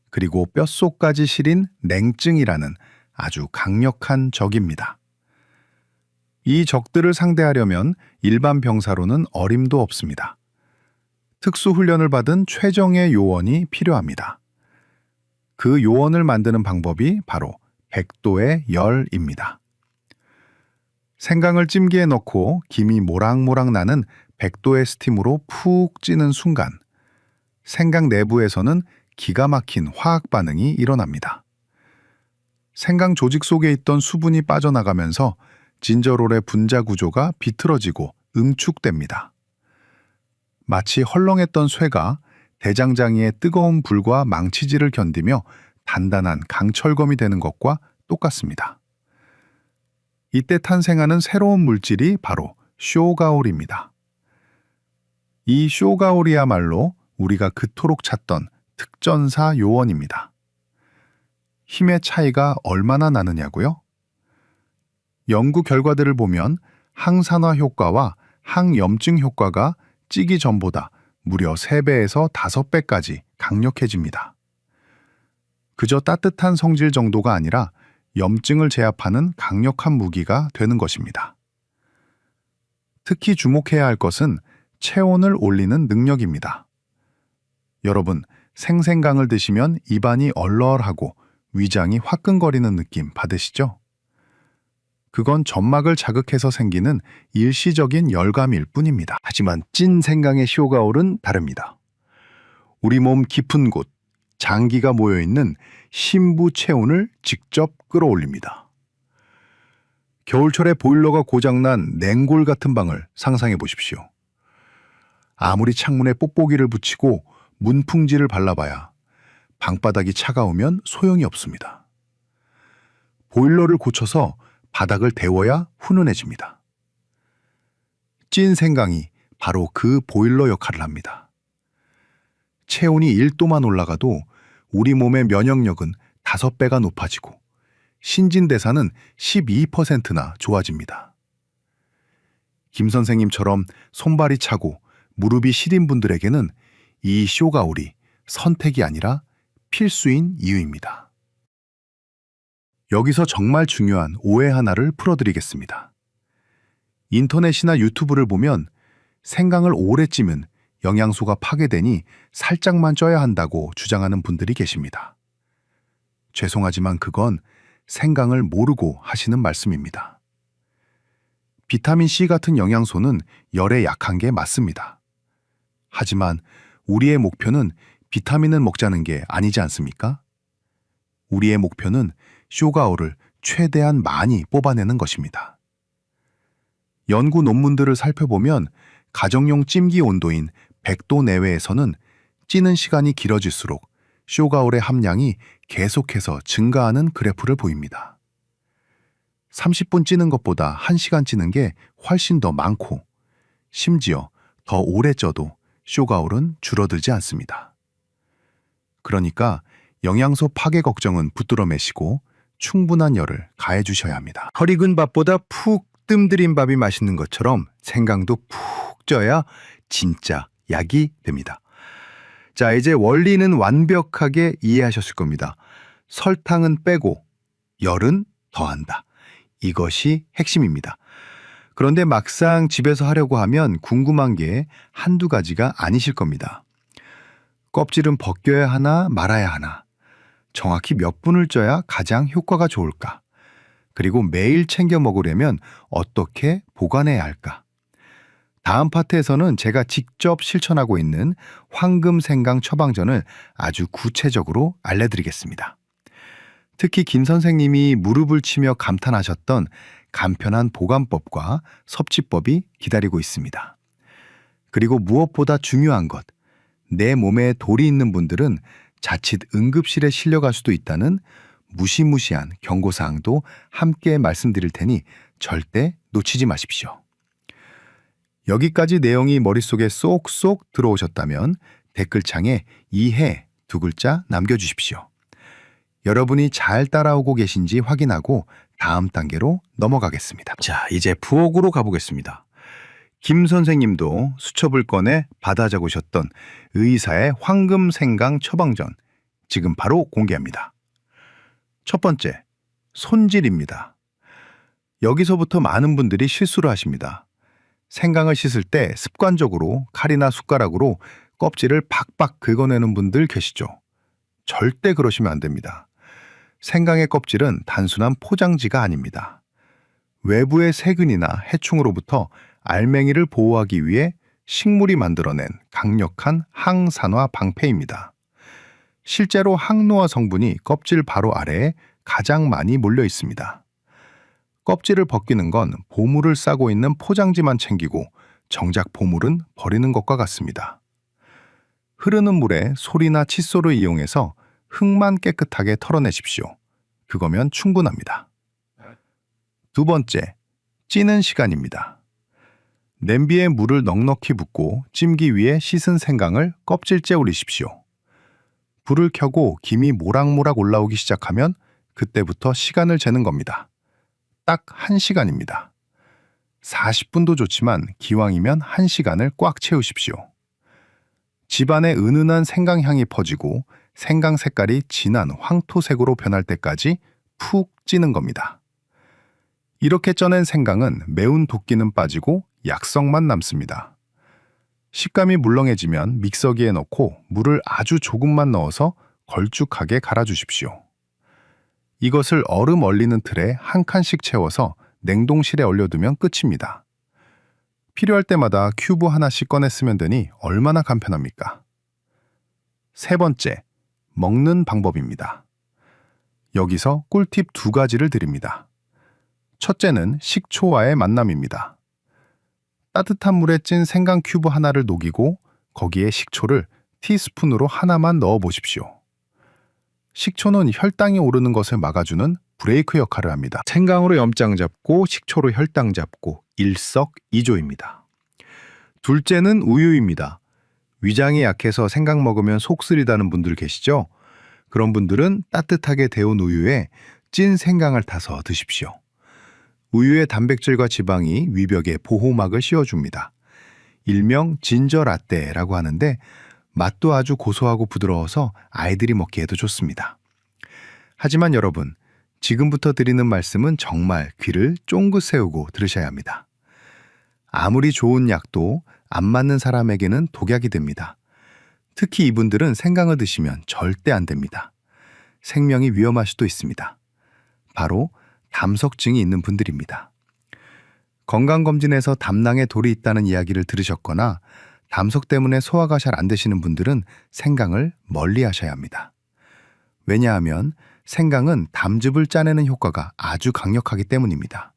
그리고 뼛속까지 시린 냉증이라는 아주 강력한 적입니다. 이 적들을 상대하려면 일반 병사로는 어림도 없습니다. 특수훈련을 받은 최정예 요원이 필요합니다. 그 요원을 만드는 방법이 바로 100도의 열입니다. 생강을 찜기에 넣고 김이 모락모락 나는 100도의 스팀으로 푹 찌는 순간 생강 내부에서는 기가 막힌 화학 반응이 일어납니다. 생강 조직 속에 있던 수분이 빠져나가면서 진저롤의 분자 구조가 비틀어지고 응축됩니다. 마치 헐렁했던 쇠가 대장장이의 뜨거운 불과 망치질을 견디며 단단한 강철검이 되는 것과 똑같습니다. 이때 탄생하는 새로운 물질이 바로 쇼가올입니다. 이 쇼가올이야말로 우리가 그토록 찾던 특전사 요원입니다. 힘의 차이가 얼마나 나느냐고요? 연구 결과들을 보면 항산화 효과와 항염증 효과가 찌기 전보다 무려 3배에서 5배까지 강력해집니다. 그저 따뜻한 성질 정도가 아니라 염증을 제압하는 강력한 무기가 되는 것입니다. 특히 주목해야 할 것은 체온을 올리는 능력입니다. 여러분, 생생강을 드시면 입안이 얼얼하고 위장이 화끈거리는 느낌 받으시죠? 그건 점막을 자극해서 생기는 일시적인 열감일 뿐입니다. 하지만 찐 생강의 쇼가올은 다릅니다. 우리 몸 깊은 곳, 장기가 모여있는 심부 체온을 직접 끌어올립니다. 겨울철에 보일러가 고장난 냉골 같은 방을 상상해 보십시오. 아무리 창문에 뽁뽁이를 붙이고 문풍지를 발라봐야 방바닥이 차가우면 소용이 없습니다. 보일러를 고쳐서 바닥을 데워야 훈훈해집니다. 찐 생강이 바로 그 보일러 역할을 합니다. 체온이 1도만 올라가도 우리 몸의 면역력은 5배가 높아지고 신진대사는 12%나 좋아집니다. 김 선생님처럼 손발이 차고 무릎이 시린 분들에게는 이 쇼가올이 선택이 아니라 필수인 이유입니다. 여기서 정말 중요한 오해 하나를 풀어드리겠습니다. 인터넷이나 유튜브를 보면 생강을 오래 찌면 영양소가 파괴되니 살짝만 쪄야 한다고 주장하는 분들이 계십니다. 죄송하지만 그건 생강을 모르고 하시는 말씀입니다. 비타민C 같은 영양소는 열에 약한 게 맞습니다. 하지만 우리의 목표는 비타민을 먹자는 게 아니지 않습니까? 우리의 목표는 쇼가올을 최대한 많이 뽑아내는 것입니다. 연구 논문들을 살펴보면 가정용 찜기 온도인 100도 내외에서는 찌는 시간이 길어질수록 쇼가올의 함량이 계속해서 증가하는 그래프를 보입니다. 30분 찌는 것보다 1시간 찌는 게 훨씬 더 많고 심지어 더 오래 쪄도 쇼가올은 줄어들지 않습니다. 그러니까 영양소 파괴 걱정은 붙들어 매시고 충분한 열을 가해 주셔야 합니다. 허리 근 밥보다 푹 뜸들인 밥이 맛있는 것처럼 생강도 푹 쪄야 진짜 약이 됩니다. 자, 이제 원리는 완벽하게 이해하셨을 겁니다. 설탕은 빼고 열은 더한다. 이것이 핵심입니다. 그런데 막상 집에서 하려고 하면 궁금한 게 한두 가지가 아니실 겁니다. 껍질은 벗겨야 하나 말아야 하나? 정확히 몇 분을 쪄야 가장 효과가 좋을까? 그리고 매일 챙겨 먹으려면 어떻게 보관해야 할까? 다음 파트에서는 제가 직접 실천하고 있는 황금생강 처방전을 아주 구체적으로 알려드리겠습니다. 특히 김 선생님이 무릎을 치며 감탄하셨던 간편한 보관법과 섭취법이 기다리고 있습니다. 그리고 무엇보다 중요한 것, 내 몸에 돌이 있는 분들은 자칫 응급실에 실려갈 수도 있다는 무시무시한 경고사항도 함께 말씀드릴 테니 절대 놓치지 마십시오. 여기까지 내용이 머릿속에 쏙쏙 들어오셨다면 댓글창에 이해 두 글자 남겨주십시오. 여러분이 잘 따라오고 계신지 확인하고 다음 단계로 넘어가겠습니다. 자, 이제 부엌으로 가보겠습니다. 김 선생님도 수첩을 꺼내 받아 적으셨던 의사의 황금생강 처방전, 지금 바로 공개합니다. 첫 번째, 손질입니다. 여기서부터 많은 분들이 실수를 하십니다. 생강을 씻을 때 습관적으로 칼이나 숟가락으로 껍질을 박박 긁어내는 분들 계시죠? 절대 그러시면 안 됩니다. 생강의 껍질은 단순한 포장지가 아닙니다. 외부의 세균이나 해충으로부터 알맹이를 보호하기 위해 식물이 만들어낸 강력한 항산화 방패입니다. 실제로 항노화 성분이 껍질 바로 아래에 가장 많이 몰려 있습니다. 껍질을 벗기는 건 보물을 싸고 있는 포장지만 챙기고 정작 보물은 버리는 것과 같습니다. 흐르는 물에 솔이나 칫솔을 이용해서 흙만 깨끗하게 털어내십시오. 그거면 충분합니다. 두 번째, 찌는 시간입니다. 냄비에 물을 넉넉히 붓고 찜기 위에 씻은 생강을 껍질째 올리십시오. 불을 켜고 김이 모락모락 올라오기 시작하면 그때부터 시간을 재는 겁니다. 딱 1시간입니다. 40분도 좋지만 기왕이면 1시간을 꽉 채우십시오. 집안에 은은한 생강향이 퍼지고 생강 색깔이 진한 황토색으로 변할 때까지 푹 찌는 겁니다. 이렇게 쪄낸 생강은 매운 도끼는 빠지고 약성만 남습니다. 식감이 물렁해지면 믹서기에 넣고 물을 아주 조금만 넣어서 걸쭉하게 갈아주십시오. 이것을 얼음 얼리는 틀에 한 칸씩 채워서 냉동실에 얼려두면 끝입니다. 필요할 때마다 큐브 하나씩 꺼내 쓰면 되니 얼마나 간편합니까? 세 번째, 먹는 방법입니다. 여기서 꿀팁 2가지를 드립니다. 첫째는 식초와의 만남입니다. 따뜻한 물에 찐 생강 큐브 하나를 녹이고 거기에 식초를 티스푼으로 하나만 넣어 보십시오. 식초는 혈당이 오르는 것을 막아주는 브레이크 역할을 합니다. 생강으로 염장 잡고 식초로 혈당 잡고 일석이조입니다. 둘째는 우유입니다. 위장이 약해서 생강 먹으면 속 쓰리다는 분들 계시죠? 그런 분들은 따뜻하게 데운 우유에 찐 생강을 타서 드십시오. 우유의 단백질과 지방이 위벽에 보호막을 씌워줍니다. 일명 진저 라떼라고 하는데 맛도 아주 고소하고 부드러워서 아이들이 먹기에도 좋습니다. 하지만 여러분, 지금부터 드리는 말씀은 정말 귀를 쫑긋 세우고 들으셔야 합니다. 아무리 좋은 약도 안 맞는 사람에게는 독약이 됩니다. 특히 이분들은 생강을 드시면 절대 안 됩니다. 생명이 위험할 수도 있습니다. 바로 담석증이 있는 분들입니다. 건강검진에서 담낭에 돌이 있다는 이야기를 들으셨거나 담석 때문에 소화가 잘 안 되시는 분들은 생강을 멀리 하셔야 합니다. 왜냐하면 생강은 담즙을 짜내는 효과가 아주 강력하기 때문입니다.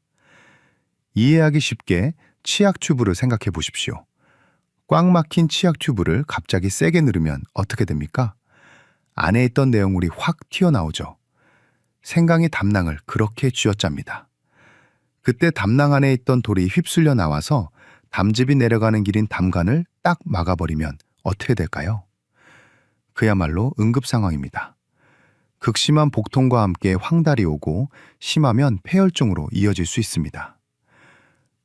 이해하기 쉽게 치약 튜브를 생각해 보십시오. 꽉 막힌 치약 튜브를 갑자기 세게 누르면 어떻게 됩니까? 안에 있던 내용물이 확 튀어나오죠. 생강이 담낭을 그렇게 쥐어짭니다. 그때 담낭 안에 있던 돌이 휩쓸려 나와서 담즙이 내려가는 길인 담간을 딱 막아버리면 어떻게 될까요? 그야말로 응급 상황입니다. 극심한 복통과 함께 황달이 오고 심하면 폐혈증으로 이어질 수 있습니다.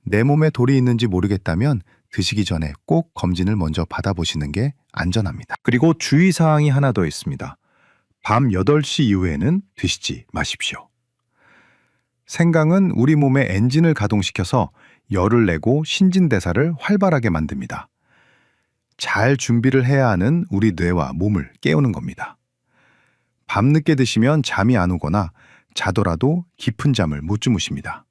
내 몸에 돌이 있는지 모르겠다면 드시기 전에 꼭 검진을 먼저 받아보시는 게 안전합니다. 그리고 주의사항이 하나 더 있습니다. 밤 8시 이후에는 드시지 마십시오. 생강은 우리 몸의 엔진을 가동시켜서 열을 내고 신진대사를 활발하게 만듭니다. 잘 준비를 해야 하는 우리 뇌와 몸을 깨우는 겁니다. 밤늦게 드시면 잠이 안 오거나 자더라도 깊은 잠을 못 주무십니다.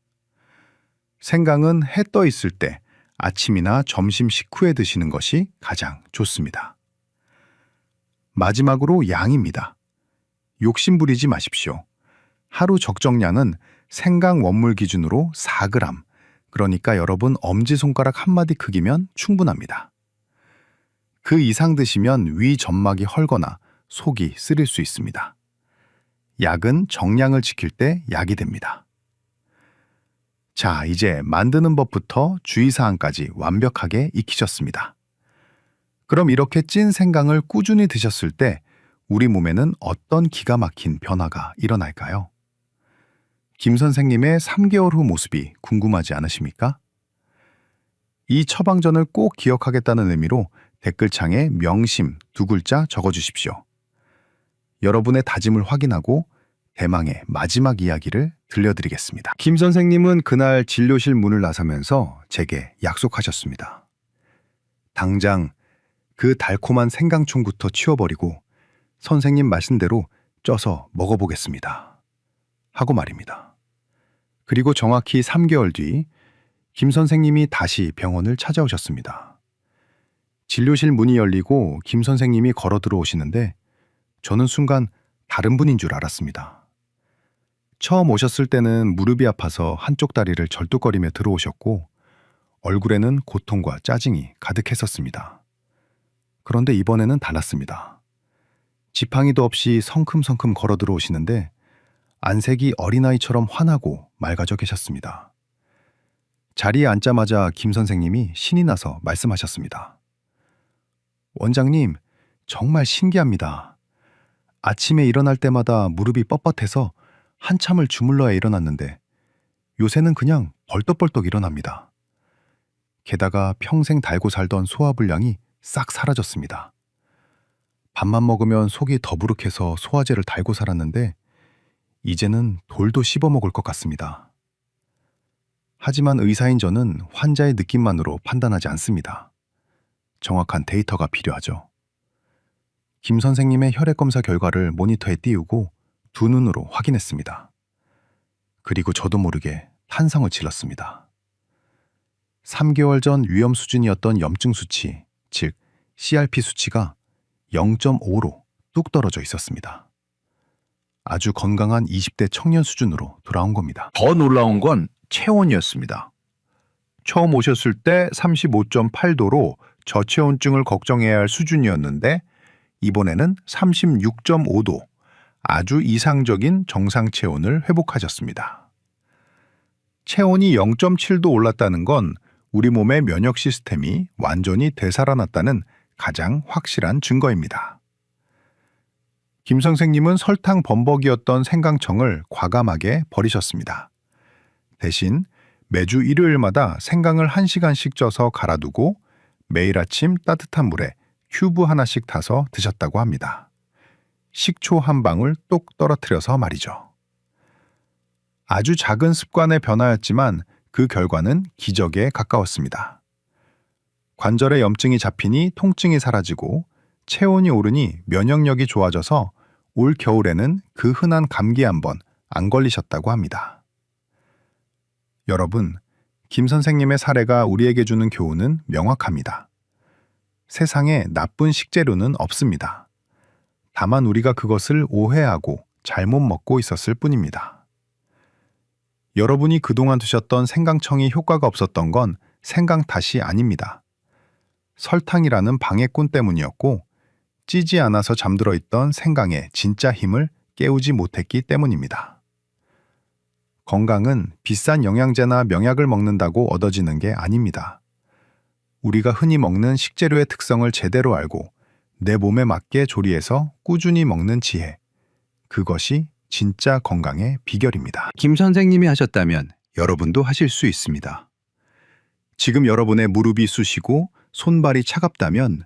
생강은 해 떠 있을 때 아침이나 점심 식후에 드시는 것이 가장 좋습니다. 마지막으로 양입니다. 욕심 부리지 마십시오. 하루 적정량은 생강 원물 기준으로 4g, 그러니까 여러분 엄지손가락 한마디 크기면 충분합니다. 그 이상 드시면 위 점막이 헐거나 속이 쓰릴 수 있습니다. 약은 정량을 지킬 때 약이 됩니다. 자, 이제 만드는 법부터 주의사항까지 완벽하게 익히셨습니다. 그럼 이렇게 찐 생강을 꾸준히 드셨을 때 우리 몸에는 어떤 기가 막힌 변화가 일어날까요? 김 선생님의 3개월 후 모습이 궁금하지 않으십니까? 이 처방전을 꼭 기억하겠다는 의미로 댓글창에 명심 2글자 적어주십시오. 여러분의 다짐을 확인하고 대망의 마지막 이야기를 들려드리겠습니다. 김 선생님은 그날 진료실 문을 나서면서 제게 약속하셨습니다. 당장 그 달콤한 생강총부터 치워버리고 선생님 말씀대로 쪄서 먹어보겠습니다. 하고 말입니다. 그리고 정확히 3개월 뒤 김 선생님이 다시 병원을 찾아오셨습니다. 진료실 문이 열리고 김 선생님이 걸어 들어오시는데 저는 순간 다른 분인 줄 알았습니다. 처음 오셨을 때는 무릎이 아파서 한쪽 다리를 절뚝거리며 들어오셨고 얼굴에는 고통과 짜증이 가득했었습니다. 그런데 이번에는 달랐습니다. 지팡이도 없이 성큼성큼 걸어 들어오시는데 안색이 어린아이처럼 환하고 맑아져 계셨습니다. 자리에 앉자마자 김 선생님이 신이 나서 말씀하셨습니다. 원장님, 정말 신기합니다. 아침에 일어날 때마다 무릎이 뻣뻣해서 한참을 주물러야 일어났는데 요새는 그냥 벌떡벌떡 일어납니다. 게다가 평생 달고 살던 소화불량이 싹 사라졌습니다. 밥만 먹으면 속이 더부룩해서 소화제를 달고 살았는데 이제는 돌도 씹어 먹을 것 같습니다. 하지만 의사인 저는 환자의 느낌만으로 판단하지 않습니다. 정확한 데이터가 필요하죠. 김 선생님의 혈액검사 결과를 모니터에 띄우고 두 눈으로 확인했습니다. 그리고 저도 모르게 탄성을 질렀습니다. 3개월 전 위험 수준이었던 염증 수치, 즉 CRP 수치가 0.5로 뚝 떨어져 있었습니다. 아주 건강한 20대 청년 수준으로 돌아온 겁니다. 더 놀라운 건 체온이었습니다. 처음 오셨을 때 35.8도로 저체온증을 걱정해야 할 수준이었는데 이번에는 36.5도, 아주 이상적인 정상 체온을 회복하셨습니다. 체온이 0.7도 올랐다는 건 우리 몸의 면역 시스템이 완전히 되살아났다는 가장 확실한 증거입니다. 김 선생님은 설탕 범벅이었던 생강청을 과감하게 버리셨습니다. 대신 매주 일요일마다 생강을 1시간씩 쪄서 갈아두고 매일 아침 따뜻한 물에 큐브 하나씩 타서 드셨다고 합니다. 식초 한 방울 똑 떨어뜨려서 말이죠. 아주 작은 습관의 변화였지만 그 결과는 기적에 가까웠습니다. 관절에 염증이 잡히니 통증이 사라지고 체온이 오르니 면역력이 좋아져서 올 겨울에는 그 흔한 감기 한번 안 걸리셨다고 합니다. 여러분, 김 선생님의 사례가 우리에게 주는 교훈은 명확합니다. 세상에 나쁜 식재료는 없습니다. 다만 우리가 그것을 오해하고 잘못 먹고 있었을 뿐입니다. 여러분이 그동안 드셨던 생강청이 효과가 없었던 건 생강 탓이 아닙니다. 설탕이라는 방해꾼 때문이었고 찌지 않아서 잠들어 있던 생강의 진짜 힘을 깨우지 못했기 때문입니다. 건강은 비싼 영양제나 명약을 먹는다고 얻어지는 게 아닙니다. 우리가 흔히 먹는 식재료의 특성을 제대로 알고 내 몸에 맞게 조리해서 꾸준히 먹는 지혜. 그것이 진짜 건강의 비결입니다. 김 선생님이 하셨다면 여러분도 하실 수 있습니다. 지금 여러분의 무릎이 쑤시고 손발이 차갑다면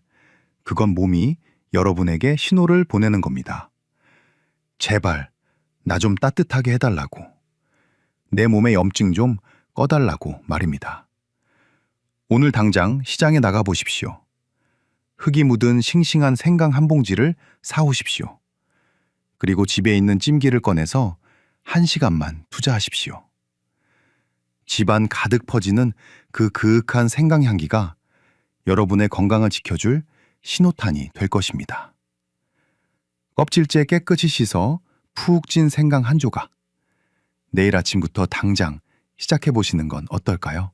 그건 몸이 여러분에게 신호를 보내는 겁니다. 제발 나 좀 따뜻하게 해달라고. 내 몸의 염증 좀 꺼달라고 말입니다. 오늘 당장 시장에 나가 보십시오. 흙이 묻은 싱싱한 생강 한 봉지를 사오십시오. 그리고 집에 있는 찜기를 꺼내서 1시간만 투자하십시오. 집안 가득 퍼지는 그 그윽한 생강 향기가 여러분의 건강을 지켜줄 신호탄이 될 것입니다. 껍질째 깨끗이 씻어 푹 찐 생강 한 조각. 내일 아침부터 당장 시작해 보시는 건 어떨까요?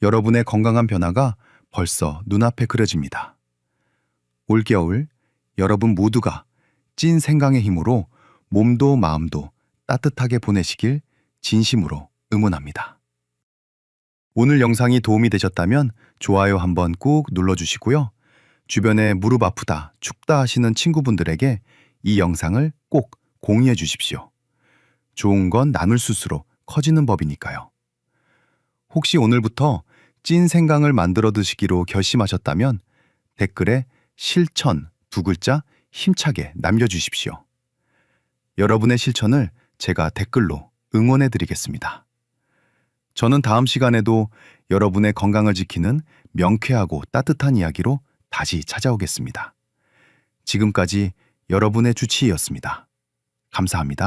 여러분의 건강한 변화가 벌써 눈앞에 그려집니다. 올겨울 여러분 모두가 찐 생강의 힘으로 몸도 마음도 따뜻하게 보내시길 진심으로 응원합니다. 오늘 영상이 도움이 되셨다면 좋아요 한번 꾹 눌러주시고요. 주변에 무릎 아프다, 춥다 하시는 친구분들에게 이 영상을 꼭 공유해 주십시오. 좋은 건 나눌수록 커지는 법이니까요. 혹시 오늘부터 찐 생강을 만들어 드시기로 결심하셨다면 댓글에 실천 2글자 힘차게 남겨주십시오. 여러분의 실천을 제가 댓글로 응원해 드리겠습니다. 저는 다음 시간에도 여러분의 건강을 지키는 명쾌하고 따뜻한 이야기로 다시 찾아오겠습니다. 지금까지 여러분의 주치의였습니다. 감사합니다.